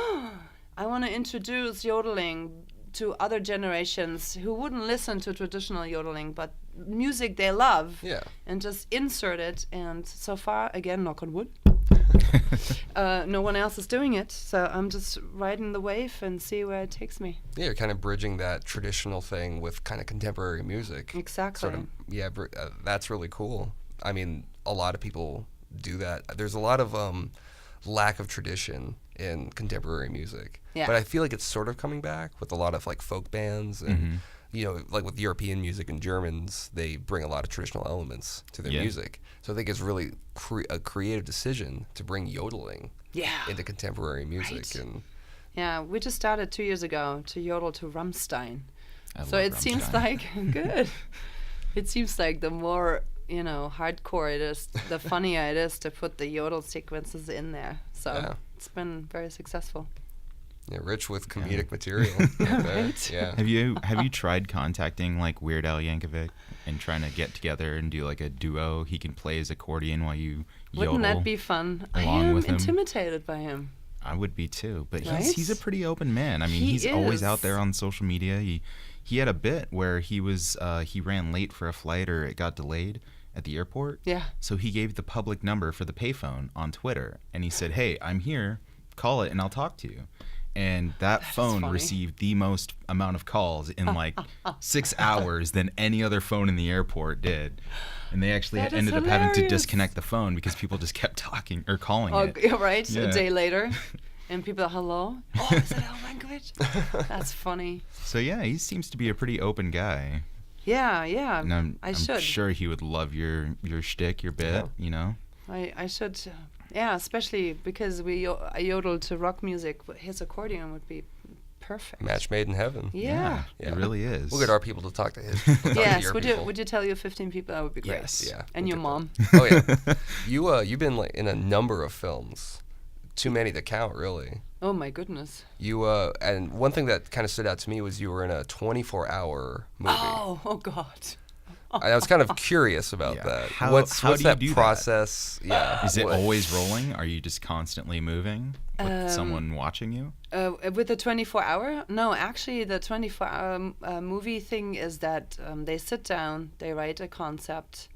I want to introduce yodeling to other generations who wouldn't listen to traditional yodeling, but music they love, and just insert it. And so far, again, knock on wood, no one else is doing it. So I'm just riding the wave and see where it takes me. Yeah, you're kind of bridging that traditional thing with kind of contemporary music. Exactly. That's really cool. I mean, a lot of people do that. There's a lot of lack of tradition in contemporary music. Yeah. But I feel like it's sort of coming back with a lot of like folk bands and like with European music and Germans, they bring a lot of traditional elements to their music. So I think it's really a creative decision to bring yodeling into contemporary music. Right. We just started 2 years ago to yodel to Rammstein. So it Rammstein. Seems like good. It seems like the more hardcore it is, the funnier it is to put the yodel sequences in there. So it's been very successful. Yeah, rich with comedic material. Right? Yeah. Have you tried contacting like Weird Al Yankovic and trying to get together and do like a duo? He can play his accordion while you yodel. Wouldn't that be fun? I along am with him. intimidated by him. I would be too, but Right? he's a pretty open man. I mean, he's always out there on social media. He had a bit where he ran late for a flight, or it got delayed at the airport. Yeah. So he gave the public number for the payphone on Twitter, and he said, "Hey, I'm here. Call it, and I'll talk to you." And that phone funny. received the most amount of calls in like 6 hours than any other phone in the airport did. And they actually That is ended up having to hilarious. disconnect the phone because people just kept talking or calling Oh, it. right. Yeah. A day later, and people are, hello? Oh, is that Al Yankovic? That's funny. So yeah, he seems to be a pretty open guy. Yeah. And I'm should. sure he would love your shtick, your bit, I should. Especially because I yodel to rock music. His accordion would be perfect. Match made in heaven. Yeah. It really is. We'll get our people to talk to his. Talk to Yes. your Would people. you tell your 15 people? That would be great. Yes. Yeah. And we'll your get mom. that. Oh yeah. You've been like in a number of films. Too many to count, really. Oh my goodness. And one thing that kind of stood out to me was you were in a 24-hour movie. Oh God. I was kind of curious about Yeah. that. How What's do you that do that? process? Yeah. Is it always rolling? Are you just constantly moving with someone watching you? With the 24-hour? No, actually, the 24-hour movie thing is that they sit down, they write a concept,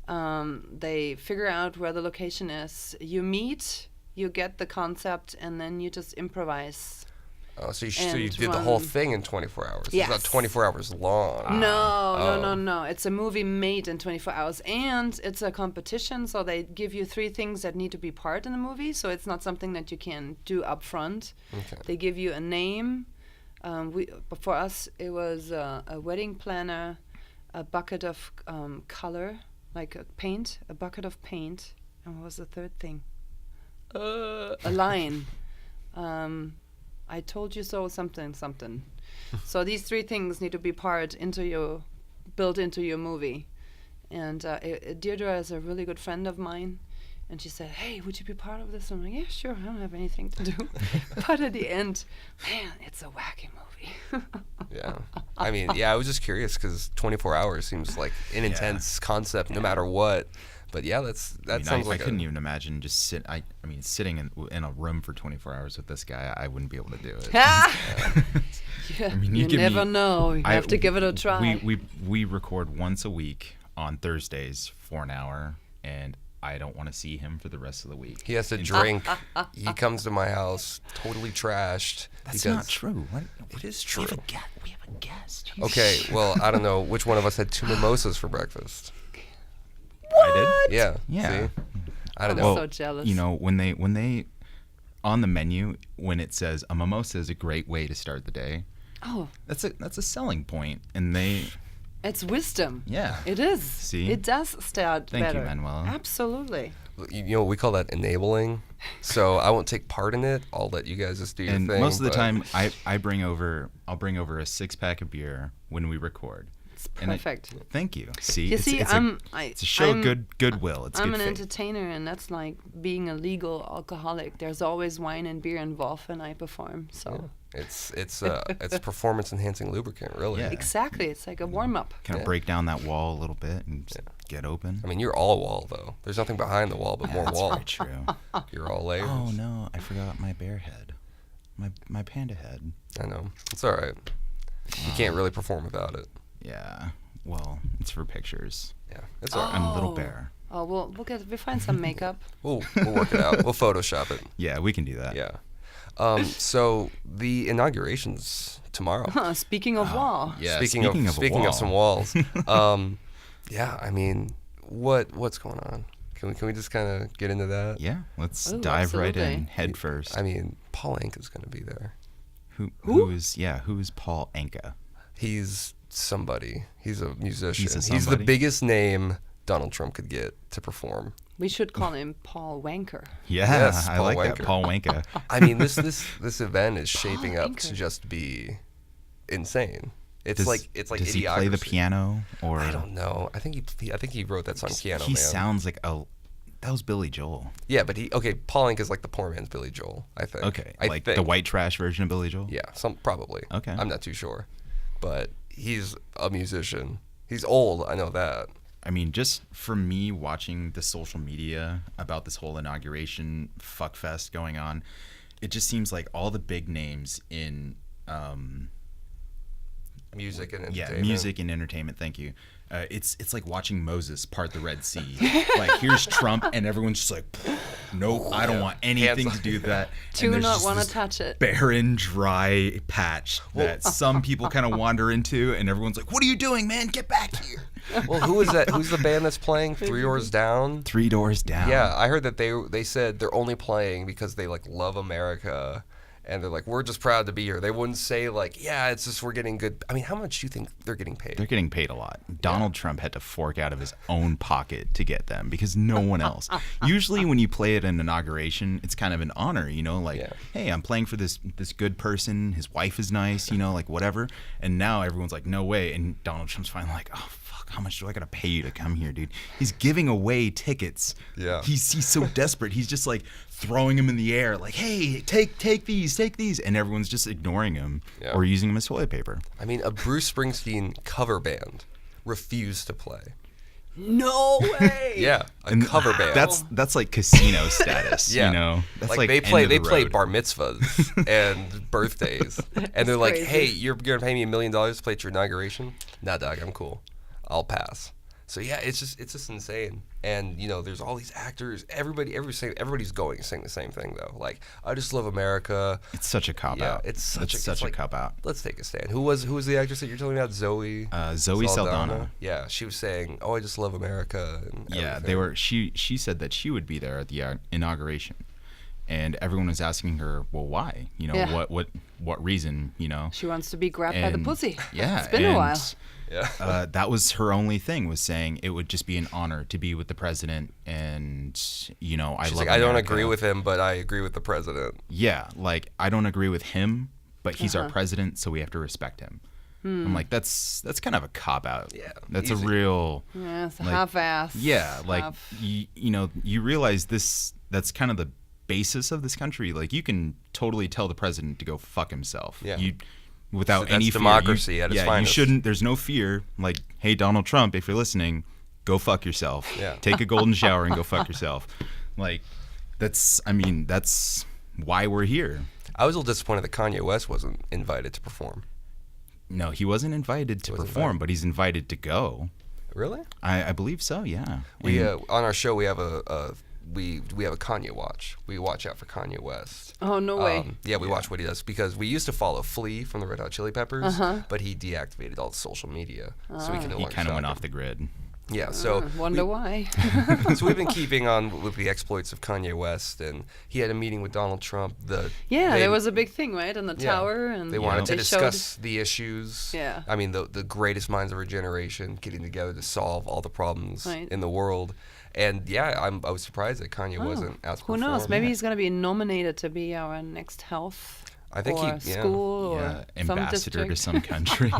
they figure out where the location is. You meet, you get the concept, and then you just improvise. Oh, so you did the whole thing in 24 hours. Yes. It's not 24 hours long. No. It's a movie made in 24 hours. And it's a competition, so they give you 3 things that need to be part in the movie. So it's not something that you can do up front. Okay. They give you a name. But for us, it was a wedding planner, a bucket of color, like a bucket of paint. And what was the third thing? A line. I told you so, something, something. So these 3 things need to be built into your movie. And Deirdre is a really good friend of mine. And she said, hey, would you be part of this? I'm like, yeah, sure, I don't have anything to do. But at the end, man, it's a wacky movie. Yeah. I mean, I was just curious because 24 hours seems like an intense concept no matter what. But yeah, that sounds like I couldn't even imagine just sitting in a room for 24 hours with this guy. I wouldn't be able to do it. I mean, you never know. You have to give it a try. We record once a week on Thursdays for an hour, and I don't want to see him for the rest of the week. He has to drink. He comes to my house totally trashed. That's not true. What? It is true. We have a guest. Okay, well, I don't know which one of us had 2 mimosas for breakfast. What? I did? Yeah. See? I don't I'm know. so jealous. You know, when they on the menu, when it says a mimosa is a great way to start the day. Oh. That's a selling point, and it's wisdom. Yeah. It is. See? It does start better. Thank you, Manuela. Absolutely. You know, we call that enabling. So I won't take part in it. I'll let you guys just do your thing. And most of the time, I'll bring over a 6-pack of beer when we record. It's perfect. Thank you. See, You see, it's a show of goodwill. It's I'm good an faith. entertainer, and that's like being a legal alcoholic. There's always wine and beer involved when I perform. So it's performance enhancing lubricant, really. Yeah. exactly, it's like a warm up. Kind of break down that wall a little bit and just get open. I mean, you're all wall though. There's nothing behind the wall but more wall. That's very true. You're all layers. Oh no, I forgot my bear head. My panda head. I know. It's all right. You can't really perform without it. Yeah. Well, it's for pictures. Yeah, it's all right. I'm a little bear. Oh, we'll find some makeup. We'll work it out. We'll Photoshop it. Yeah, we can do that. Yeah. So the inauguration's tomorrow. Speaking of wall. Yeah. Speaking of some walls. Yeah. I mean, what's going on? Can we just kind of get into that? Yeah. Let's Ooh, dive right in absolutely. head first. I mean, Paul Anka's going to be there. Who is Paul Anka? He's somebody. He's a musician. He's He's the somebody? biggest name Donald Trump could get to perform. We should call him Paul Wanker. Yeah, Yes, I Paul like Wanker. that. Paul Wanka. I mean, this event is shaping Paul up to Anka. just be insane. It's Does like Does he play the Idiocracy. piano or? I don't know. I think he wrote that song Piano He Man. sounds like that was Billy Joel. Yeah, but Paul Anka is like the poor man's Billy Joel, I think. Okay, I like think. the white trash version of Billy Joel. Yeah, probably. Okay. I'm not too sure, but he's a musician. He's old. I know that. I mean, just from me watching the social media about this whole inauguration fuckfest going on, it just seems like all the big names in Music and entertainment. yeah, music and entertainment. Thank you. It's like watching Moses part the Red Sea. Like here's Trump, and everyone's just like, nope, I don't want anything to do with that. Do not want to touch it. Barren, dry patch that some people kind of wander into, and everyone's like, "What are you doing, man? Get back here!" Well, who is that? Who's the band that's playing? 3 Doors Down. 3 Doors Down. Yeah, I heard that they said they're only playing because they like love America. And they're like, we're just proud to be here. They wouldn't say like, yeah, it's just we're getting good. I mean, how much do you think they're getting paid? They're getting paid a lot. Donald Trump had to fork out of his own pocket to get them because no one else. Usually when you play at an inauguration, it's kind of an honor, you know, like, hey, I'm playing for this good person. His wife is nice, you know, like whatever. And now everyone's like, no way. And Donald Trump's finally like, oh, fuck, how much do I got to pay you to come here, dude? He's giving away tickets. Yeah. He's so desperate. He's just like throwing them in the air like, hey, take these. And everyone's just ignoring him or using them as toilet paper. I mean, a Bruce Springsteen cover band refused to play. No way. Yeah, cover band. That's like casino status, you know? That's like they play road. bar mitzvahs and birthdays. And they're like, crazy. hey, you're going to pay me $1 million to play at your inauguration? Nah, dog, I'm cool. I'll pass. So yeah, it's just insane. And you know, there's all these actors. Everybody's going saying the same thing though. Like, I just love America. It's such a cop out. It's such a cop out. Let's take a stand. Who was the actress that you're telling me about? Zoe Saldana. Yeah, she was saying, "Oh, I just love America." And yeah, everything. they were. She said that she would be there at the inauguration, and everyone was asking her, "Well, why? You know, what reason? You know?" She wants to be grabbed by the pussy. Yeah, it's been a while. Yeah. That was her only thing, was saying it would just be an honor to be with the president, and I She's love like, I don't America. agree with him, but I agree with the president. Yeah, like I don't agree with him, but he's our president, so we have to respect him. I'm like, that's kind of a cop out. Yeah, that's easy. a real it's like, half-ass. Yeah, like you realize that's kind of the basis of this country. Like you can totally tell the president to go fuck himself. Yeah. Without That's any fear. democracy at its finest. You shouldn't. There's no fear. Like, hey, Donald Trump, if you're listening, go fuck yourself. Yeah. Take a golden shower and go fuck yourself. Like, that's why we're here. I was a little disappointed that Kanye West wasn't invited to perform. No, he wasn't invited to perform, but he's invited to go. Really? I believe so. Yeah. We on our show we have a Kanye watch. We watch out for Kanye West. Oh, no way. We watch what he does because we used to follow Flea from the Red Hot Chili Peppers, but he deactivated all the social media, so we can no He longer kind of stalk went him. off the grid. Yeah, so Wonder why. so we've been keeping on with the exploits of Kanye West, and he had a meeting with Donald Trump. There was a big thing, right, in the tower, and they wanted to they discuss the issues. Yeah. I mean, the greatest minds of our generation getting together to solve all the problems in the world. And I was surprised that Kanye wasn't asked to Who perform. knows? Maybe he's going to be nominated to be our next health. I think school or some ambassador to district. some country,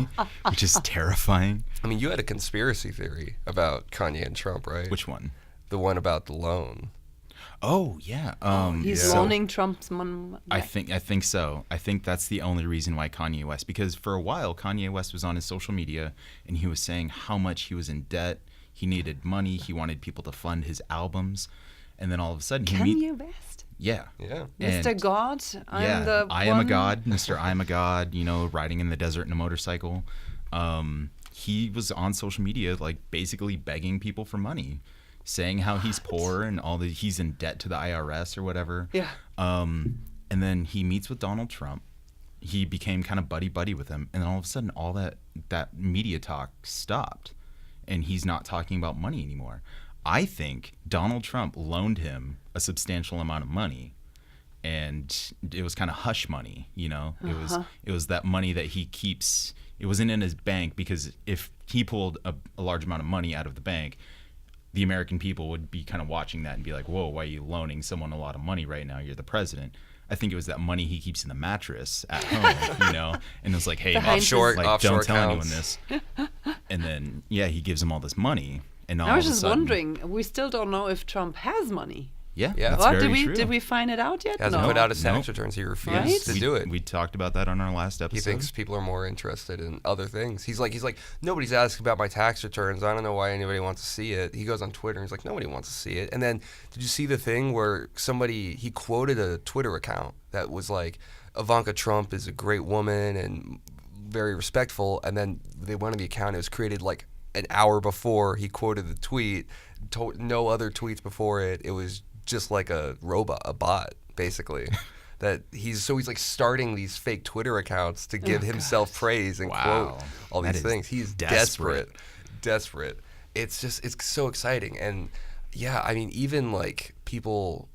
which is terrifying. I mean, you had a conspiracy theory about Kanye and Trump, right? Which one? The one about the loan. Oh yeah. He's loaning Trump's money. I think so. I think that's the only reason why Kanye West, because for a while Kanye West was on his social media and he was saying how much he was in debt. He needed money. He wanted people to fund his albums, and then all of a sudden Kanye West. Yeah. Mr. God, I am a god, Mr. I am a god, riding in the desert in a motorcycle. He was on social media, like basically begging people for money, saying how he's poor and he's in debt to the IRS or whatever. Yeah. And then he meets with Donald Trump. He became kind of buddy with him, and then all of a sudden all that media talk stopped, and he's not talking about money anymore. I think Donald Trump loaned him a substantial amount of money, and it was kind of hush money, It was that money that he keeps. It wasn't in his bank, because if he pulled a large amount of money out of the bank, the American people would be kind of watching that and be like, whoa, why are you loaning someone a lot of money right now? You're the president. I think it was that money he keeps in the mattress at home, and it's like, hey, offshore don't tell anyone accounts. this. And then, he gives him all this money. And all I was of a just sudden, wondering, we still don't know if Trump has money. Yeah. That's What, very true. did we find it out yet? He hasn't No. put out his tax Nope. returns. He refused to do it. We talked about that on our last episode. He thinks people are more interested in other things. He's like, nobody's asking about my tax returns. I don't know why anybody wants to see it. He goes on Twitter and he's like, nobody wants to see it. And then, did you see the thing where he quoted a Twitter account that was like, Ivanka Trump is a great woman and very respectful. And then they went on the account. It was created like an hour before he quoted the tweet. No other tweets before it. It was just like a robot, a bot, basically. That he's like starting these fake Twitter accounts to give himself praise and quote all these things. He's desperate. It's so exciting. And I mean, even like people,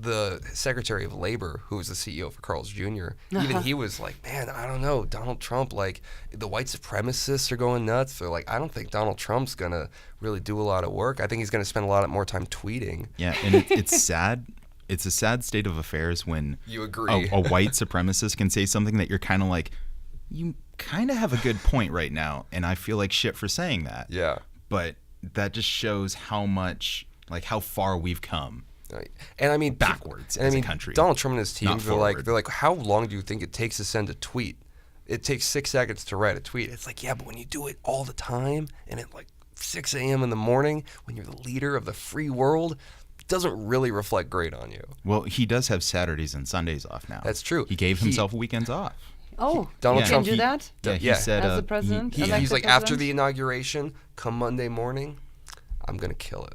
the Secretary of Labor, who was the CEO for Carl's Jr., even he was like, man, I don't know, Donald Trump, like the white supremacists are going nuts. They're like, I don't think Donald Trump's going to really do a lot of work. I think he's going to spend a lot more time tweeting. Yeah, and it's sad. It's a sad state of affairs when you agree. A white supremacist can say something that you're kind of like, you kind of have a good point right now, and I feel like shit for saying that. Yeah. But that just shows how far we've come. Right. And I mean backwards as a country. Donald Trump and his team, Not they're forward. like, how long do you think it takes to send a tweet? It takes 6 seconds to write a tweet. It's like, yeah, but when you do it all the time and at like 6 a.m. in the morning, when you're the leader of the free world, it doesn't really reflect great on you. Well, he does have Saturdays and Sundays off now. That's true. He gave himself weekends off. Oh, Donald you Trump, can do that? He said as the president? he's elected like, after president? the inauguration, come Monday morning, I'm going to kill it.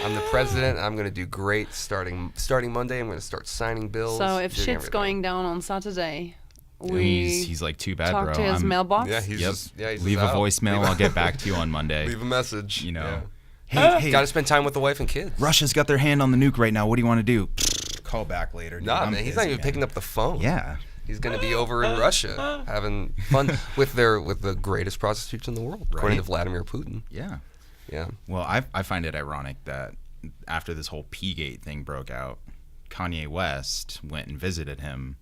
I'm the president. I'm going to do great starting Monday. I'm going to start signing bills. So if doing shit's everything. going down on Saturday, he's like, too bad, talk bro. to his mailbox. Yeah, he's just he's leave a out. voicemail. I'll get back to you on Monday. Leave a message. Yeah. Hey, got to spend time with the wife and kids. Russia's got their hand on the nuke right now. What do you want to do? Call back later. Dude. Nah, I'm man, he's busy, not even man. picking up the phone. Yeah. He's going to be over in Russia having fun with the greatest prostitutes in the world, according to Vladimir Putin. Yeah. Yeah. Well, I find it ironic that after this whole P-Gate thing broke out, Kanye West went and visited him.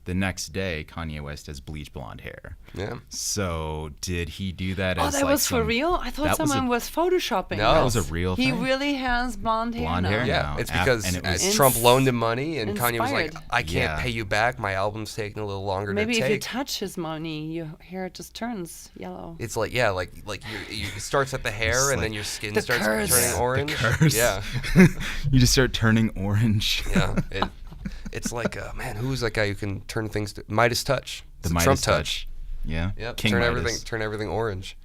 The next day, Kanye West has bleach blonde hair. Yeah. So did he do that as that was for real? I thought someone was photoshopping. No. That was a real thing. He really has blonde hair Blonde now. hair? Yeah, No. it's because And it was Trump loaned him money, and Kanye was like, inspired. I can't Yeah. pay you back. My album's taking a little longer Maybe to if take. you touch his money, your hair just turns yellow. It's like, yeah, like it starts at the hair, and then your skin the starts curse. turning orange. curse. Yeah. You just start turning orange. Yeah. It's like, man, who was that guy who can turn things to Midas touch? The It's Midas Trump touch. Yeah. Yep. King turn Midas. everything orange.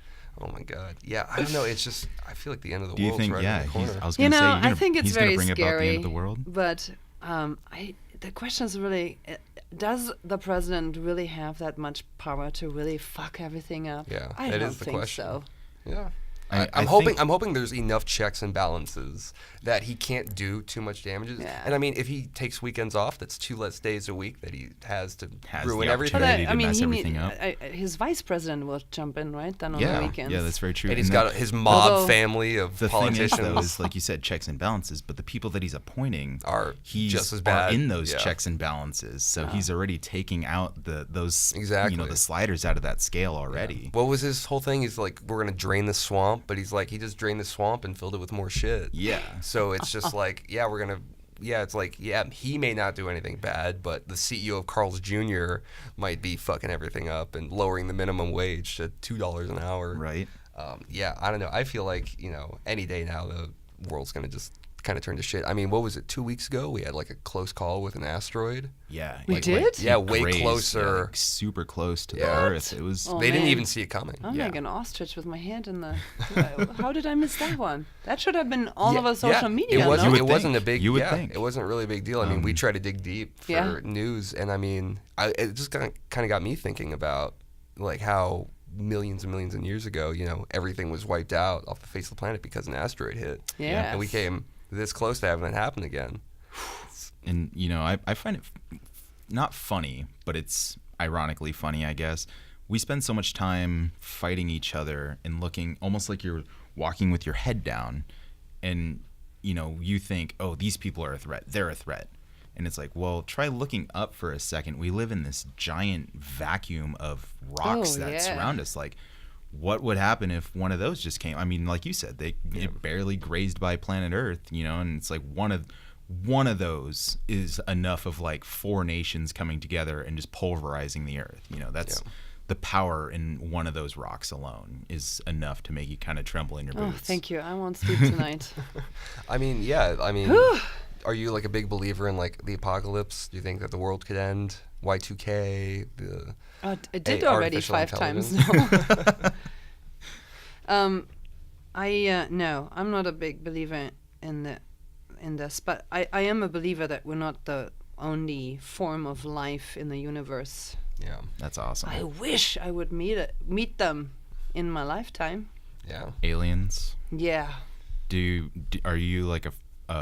Oh my God. Yeah, I don't know. It's just, I feel like the end of the Do you world's think? right Yeah. in the corner. I was going to say. I think it's he's gonna very bring scary. about the end of the world. But the question is really, does the president really have that much power to really fuck everything up? Yeah, I that don't is the think question. so. Yeah. I I'm think- hoping there's enough checks and balances that he can't do too much damages. Yeah. And I mean, if he takes weekends off, that's 2 less days a week that he has to Has ruin the everything. opportunity. But to mess everything up. his vice president will jump in, right? Then on Yeah. the weekends. Yeah, that's very true. And he's And got his mob Although- family of the thing is, politicians. though, is like you said, checks and balances. But the people that he's appointing Are he's just as bad. in those Yeah. checks and balances. So he's already taking out those Exactly. the sliders out of that scale already. What was his whole thing? He's like, we're going to drain the swamp. But he's like, he just drained the swamp and filled it with more shit. Yeah. So it's just like, yeah, we're going to. Yeah, it's like, yeah, he may not do anything bad, but the CEO of Carl's Jr. might be fucking everything up and lowering the minimum wage to $2 an hour. Right. Yeah, I don't know. I feel like, any day now the world's going to just kind of turn to shit. I mean, what was it, 2 weeks ago? We had like a close call with an asteroid. Yeah. We did? Yeah, way grazed, closer. like, super close to the Yeah. Earth. It was. Oh, They didn't man. even see it coming. I'm Yeah. like an ostrich with my hand in the. How did I miss that one? That should have been all Yeah, over social media. It wasn't. You would It wasn't a think. big. You would yeah, think. It wasn't really a big deal. I mean, we try to dig deep for Yeah. news, and I mean, it just kind of got me thinking about like how millions and millions of years ago, everything was wiped out off the face of the planet because an asteroid hit. Yes. And we came this close to having that happen again. And I find it not funny, but it's ironically funny, I guess. We spend so much time fighting each other and looking almost like you're walking with your head down, and you think, oh, these people are a threat, they're a threat. And it's like, well, try looking up for a second. We live in this giant vacuum of rocks that surround us. Like, what would happen if one of those just came? I mean, like you said, it barely grazed by planet Earth, and it's like one of those is enough of like 4 nations coming together and just pulverizing the Earth. That's the power in one of those rocks alone is enough to make you kind of tremble in your Oh, boots. thank you. I won't sleep tonight. I mean, yeah. I mean, are you like a big believer in like the apocalypse? Do you think that the world could end? Y2K? It did Hey, already artificial 5 times. No, I'm not a big believer in this, but I am a believer that we're not the only form of life in the universe. Yeah. That's awesome. I wish I would meet them in my lifetime. Yeah. Aliens. Yeah. Are you like a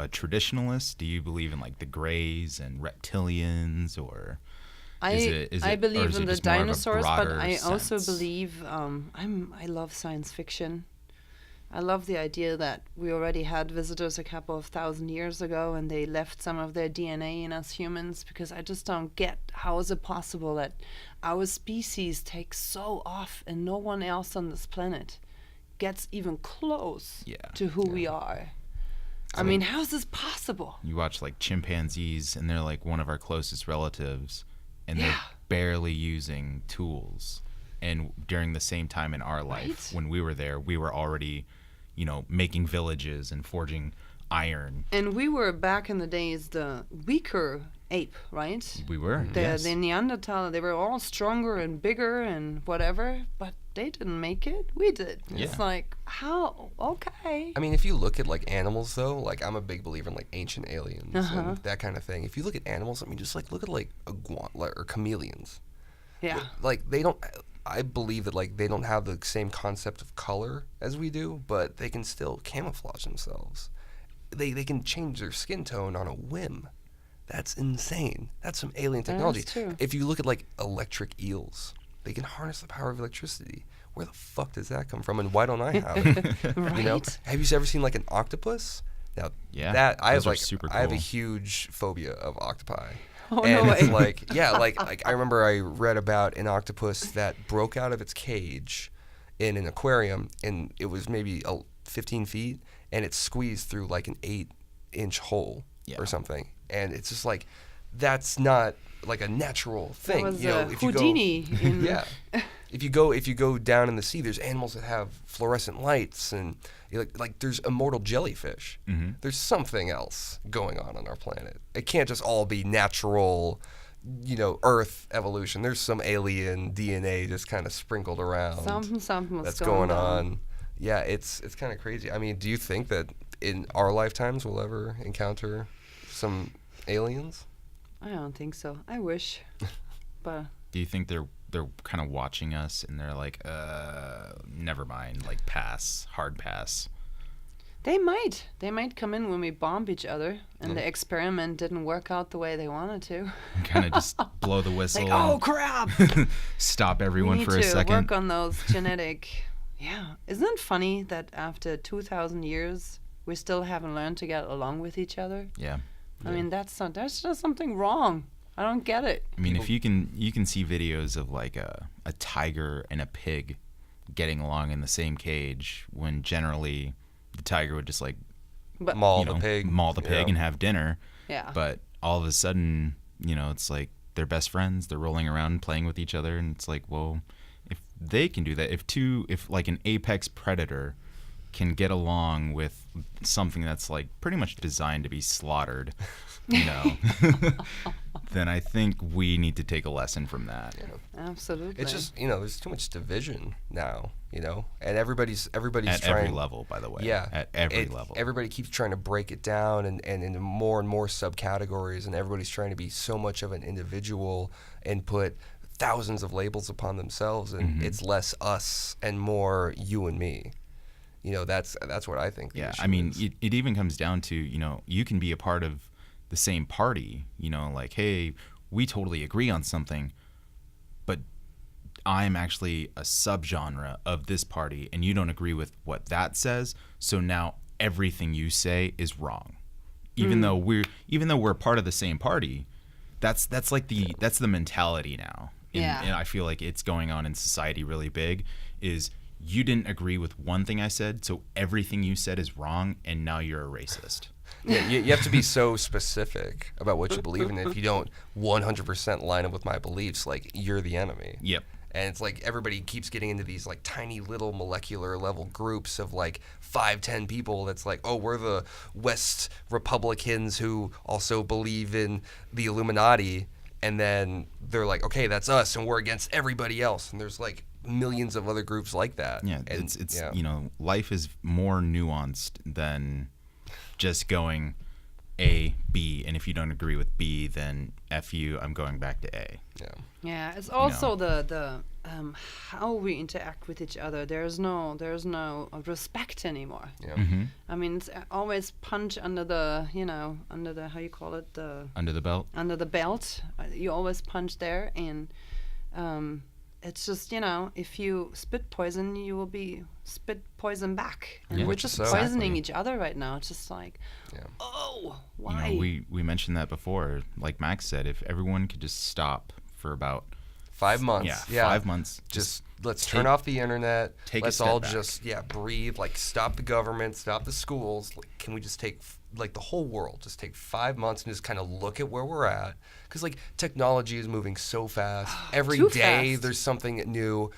traditionalist? Do you believe in like the Greys and reptilians, or is I it- or believe is in it the just more of a dinosaurs, but broader I also sense? believe I love science fiction. I love the idea that we already had visitors a couple of thousand years ago and they left some of their DNA in us humans, because I just don't get how is it possible that our species takes so off and no one else on this planet gets even close to who we are. I mean, how is this possible? You watch like chimpanzees and they're like one of our closest relatives, and they're barely using tools. And during the same time in our life, when we were there, we were already, making villages and forging iron. And we were back in the days the weaker ape, right? We were. The Neanderthal, they were all stronger and bigger and whatever, but they didn't make it. We did. Yeah. It's like, how? Okay. I mean, if you look at like animals, though, like I'm a big believer in like ancient aliens and that kind of thing. If you look at animals, I mean, just like look at like or chameleons. Yeah. Like they don't. I believe that like they don't have the same concept of color as we do, but they can still camouflage themselves. They can change their skin tone on a whim. That's insane. That's some alien technology. That's true. If you look at like electric eels, they can harness the power of electricity. Where the fuck does that come from, and why don't I have it? Right? You know, have you ever seen like an octopus? Now that I have super I have a cool. huge phobia of octopi. Oh, and no it's way. like I remember I read about an octopus that broke out of its cage in an aquarium, and it was maybe 15 feet, and it squeezed through like an 8-inch hole or something, and it's just like that's not like a natural thing. That was you know, if Houdini. you go, yeah. If you go down in the sea, there's animals that have fluorescent lights, and like there's immortal jellyfish. Mm-hmm. There's something else going on our planet. It can't just all be natural, Earth evolution. There's some alien DNA just kind of sprinkled around. Something was that's going on. Yeah, it's kind of crazy. I mean, do you think that in our lifetimes we'll ever encounter some aliens? I don't think so. I wish, but Do you think they're kind of watching us and they're like, never mind, like hard pass? they might come in when we bomb each other, and the experiment didn't work out the way they wanted to. Kind of just blow the whistle Like, oh and crap! stop We everyone need for a to second. work on those genetic. Yeah, isn't it funny that after 2,000 years we still haven't learned to get along with each other? Yeah. I mean, that's just something wrong. I don't get it. I mean, if you can see videos of like a tiger and a pig getting along in the same cage, when generally the tiger would just like But Maul you know, the pig. maul the pig Yeah. and have dinner. yeah, But all of a sudden, it's like they're best friends. They're rolling around playing with each other, and it's like, well, if they can do that, if like an apex predator can get along with something that's like pretty much designed to be slaughtered, then I think we need to take a lesson from that. absolutely. It's just there's too much division now, and everybody's At trying. every level, by the way. Yeah, At every level. Everybody keeps trying to break it down and into more and more subcategories, and everybody's trying to be so much of an individual and put thousands of labels upon themselves, and it's less us and more you and me. That's what I think. Yeah, issue I mean, is. it even comes down to, you can be a part of the same party, like, hey, we totally agree on something, but I'm actually a subgenre of this party, and you don't agree with what that says, so now everything you say is wrong. Even though we're part of the same party, that's the mentality now. And I feel like it's going on in society really big, is you didn't agree with one thing I said, so everything you said is wrong, and now you're a racist. Yeah, you have to be so specific about what you believe in. If you don't 100% line up with my beliefs, like, you're the enemy. Yep. And it's like everybody keeps getting into these like tiny little molecular level groups of like 5-10 people. That's like, oh, we're the West Republicans who also believe in the Illuminati. And then they're like, okay, that's us, and we're against everybody else. And there's like millions of other groups like that. Yeah, and it's life is more nuanced than just going A, B, and if you don't agree with B, then F you, I'm going back to A. Yeah, it's also the how we interact with each other. There's no respect anymore. Yeah. Mm-hmm. I mean, it's always punch under the how you call it, the Under the belt. under the belt. You always punch there, and it's just, if you spit poison, you will be spit poison back. And Yeah, we're which just is so. poisoning Exactly. each other right now. It's just like, oh, why? We mentioned that before. Like Max said, if everyone could just stop for about 5 months. Yeah, 5 months. Just let's turn off the internet. take a Let's step all back. just breathe. Like, stop the government, stop the schools. Like, can we just take like the whole world? Just take 5 months and just kind of look at where we're at. Because like technology is moving so fast. Every Too day fast. there's something new.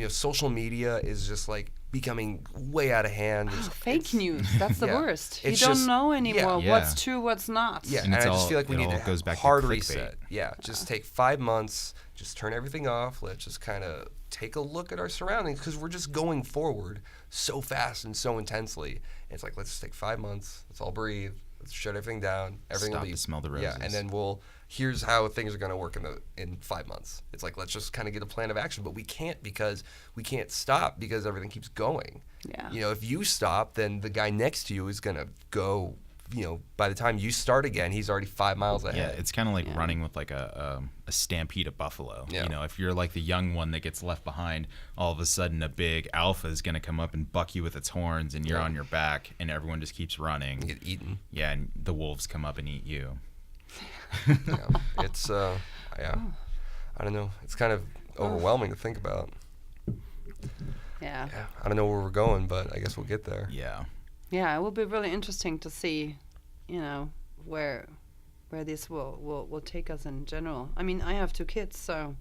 Social media is just like becoming way out of hand. Fake news. That's the yeah. worst. It's you don't just- know anymore yeah. what's true, what's not. Yeah, And and it's I just all- feel like we it need all to goes have back to hard clickbait. reset. Yeah, just take 5 months, just turn everything off. Let's just kind of take a look at our surroundings, because we're just going forward so fast and so intensely. And it's like, let's just take 5 months. Let's all breathe. Let's shut everything down. Everything Stop will be to smell the Yeah, roses. and then here's how things are going to work in 5 months. It's like, let's just kind of get a plan of action, but we can't, because we can't stop, because everything keeps going. Yeah. If you stop, then the guy next to you is going to go by the time you start again, he's already 5 miles ahead. Yeah, it's kind of like running with like a stampede of buffalo. Yeah. If you're like the young one that gets left behind, all of a sudden a big alpha is going to come up and buck you with its horns, and you're on your back, and everyone just keeps running. You get eaten. Yeah, and the wolves come up and eat you. It's I don't know. It's kind of overwhelming to think about. Yeah. I don't know where we're going, but I guess we'll get there. Yeah. Yeah, it will be really interesting to see, where this will take us in general. I mean, I have 2 kids, so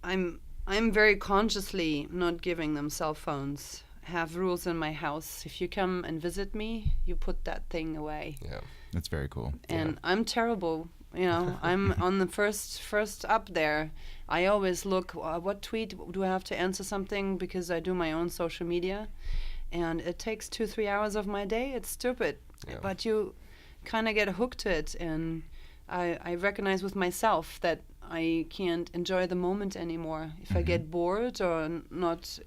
I'm very consciously not giving them cell phones. Have rules in my house. If you come and visit me, you put that thing away. Yeah. That's very cool. And I'm terrible. I'm on the first up there. I always look, what tweet do I have to answer something, because I do my own social media. And it takes 2-3 hours of my day. It's stupid. Yeah. But you kind of get hooked to it. And I recognize with myself that I can't enjoy the moment anymore. If I get bored or not,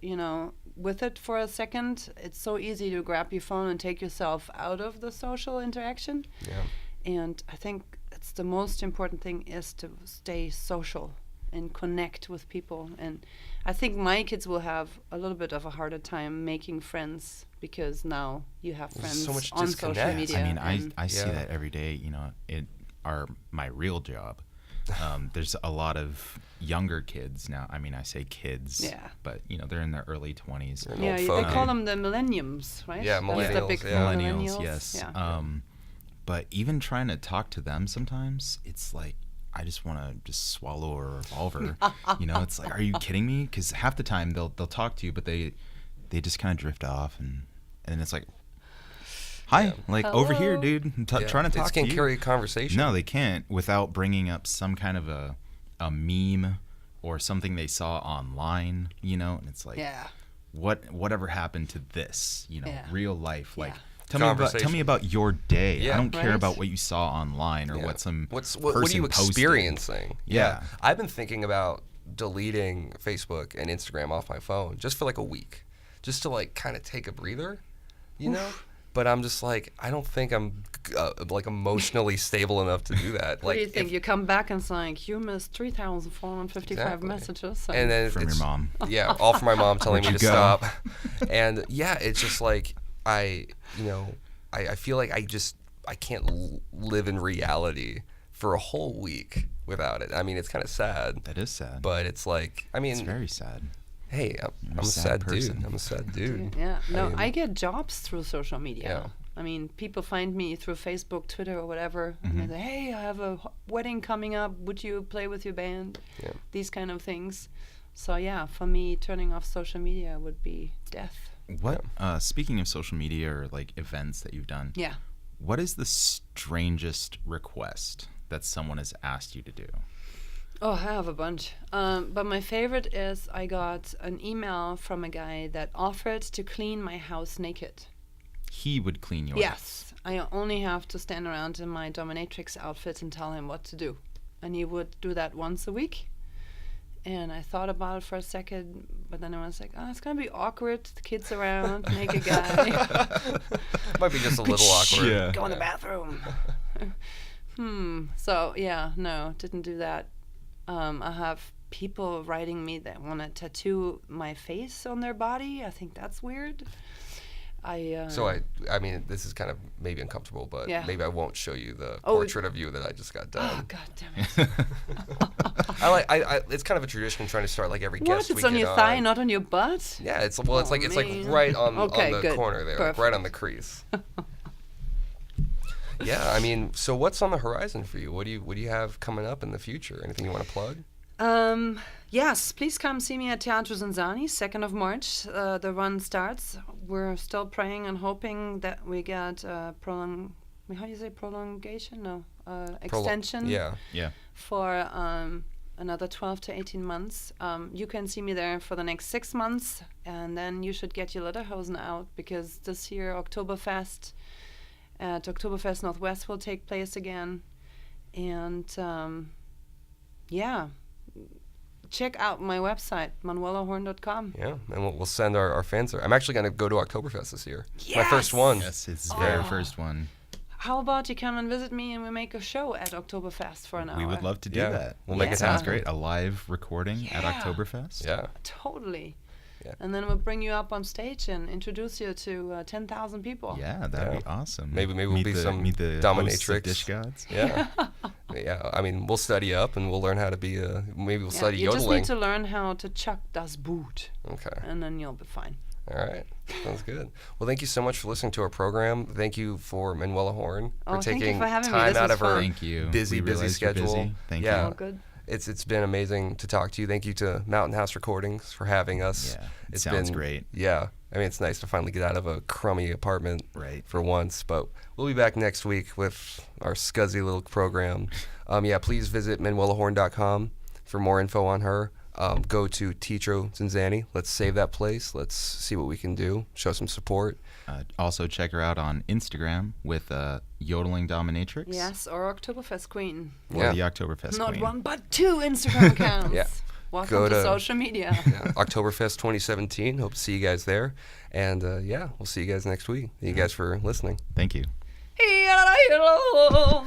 with it for a second, it's so easy to grab your phone and take yourself out of the social interaction. Yeah. And I think it's the most important thing is to stay social and connect with people. And I think my kids will have a little bit of a harder time making friends, because now you have friends so much on social disconnect. media. I mean, I see that every day, my real job. There's a lot of younger kids now. I mean, I say kids, but they're in their early 20s. Yeah, they call them the millenniums, right? Yeah, That's the millennials. big Millennials, yes. Yeah. But even trying to talk to them sometimes, it's like I just want to just swallow a revolver. It's like, are you kidding me? Because half the time they'll talk to you, but they just kind of drift off, and it's like, hi, like Hello. over here, dude. Trying to talk to you. They can't carry a conversation. No, they can't without bringing up some kind of a meme or something they saw online. And it's like, whatever happened to this? Real life, like. Tell me about your day. Yeah. I don't care Right. about what you saw online or what some what are person you posted. experiencing? Yeah. I've been thinking about deleting Facebook and Instagram off my phone just for like a week, just to like kind of take a breather, But I'm just like, I don't think I'm like emotionally stable enough to do that. What do you think? You come back and it's like, you missed 3,455 messages. And then From your mom. Yeah, all from my mom telling me Where'd to you go? stop. And it's just like I feel like I can't live in reality for a whole week without it. I mean, it's kind of sad. That is sad. But it's like, I mean, it's very sad. Hey, I'm a sad sad person. dude. I'm a sad dude. Yeah. No, mean, I get jobs through social media. Yeah. I mean, people find me through Facebook, Twitter, or whatever, and they say, hey, I have a wedding coming up. Would you play with your band? Yeah. These kind of things. So, yeah, for me, turning off social media would be death. What? Speaking of social media or like events that you've done, Yeah. what is the strangest request that someone has asked you to do? Oh, I have a bunch. But my favorite is I got an email from a guy that offered to clean my house naked. He would clean yours. Yes. I only have to stand around in my dominatrix outfit and tell him what to do. And he would do that once a week. And I thought about it for a second, but then I was like, it's going to be awkward. The kids around, naked guy. Might be just a little awkward. Yeah. Go in the bathroom. So, yeah, no, didn't do that. I have people writing me that want to tattoo my face on their body. I think that's weird. So I mean, this is kind of maybe uncomfortable, but maybe I won't show you the portrait of you that I just got done. Oh, God damn it. I it's kind of a tradition trying to start like every guest. What? It's on your thigh, not on your butt? Yeah, it's like right on the corner there, like right on the crease. Yeah, I mean, so what's on the horizon for you? What do you have coming up in the future? Anything you want to plug? Yes, please come see me at Teatro Zanzani, 2nd of March. The run starts. We're still praying and hoping that we get prolongation? No, extension. Yeah. For another 12 to 18 months. You can see me there for the next 6 months, and then you should get your lederhosen out, because this year Oktoberfest at Oktoberfest Northwest will take place again. And check out my website, manuelahorn.com. Yeah, and we'll send our fans there. I'm actually going to go to Oktoberfest this year. Yes! My first one. Yes, it's his very first one. how about you come and visit me and we make a show at Oktoberfest for an hour? We would love to do that. We'll make it Sounds happen. great. A live recording at Oktoberfest. Yeah. Totally. Yeah. And then we'll bring you up on stage and introduce you to 10,000 people. Yeah, that'd be awesome. Maybe we'll be some meet the dominatrix dish gods. Yeah. Yeah. I mean, we'll study up and we'll learn how to be maybe we'll study you yodeling. just need to learn how to chuck das Boot. Okay. And then you'll be fine. All right. Sounds good. Well, thank you so much for listening to our program. Thank you for Manuela Horn for thank you taking for having me. time This out was of her fun. Thank you. busy We realize you're schedule. busy. Thank yeah. you. All good. It's been amazing to talk to you. Thank you to Mountain House Recordings for having us. Yeah, it It's sounds been great. Yeah. I mean, it's nice to finally get out of a crummy apartment for once. But we'll be back next week with our scuzzy little program. Please visit ManuelaHorn.com for more info on her. Go to Tetro Zinzani. Let's save that place. Let's see what we can do. Show some support. Also, check her out on Instagram with Yodeling Dominatrix. Yes, or Oktoberfest Queen. Or the Oktoberfest Not Queen. one, but 2 Instagram accounts. Yeah. Welcome Go to to- social media. Oktoberfest 2017. Hope to see you guys there. And we'll see you guys next week. Thank you guys for listening. Thank you. Hello.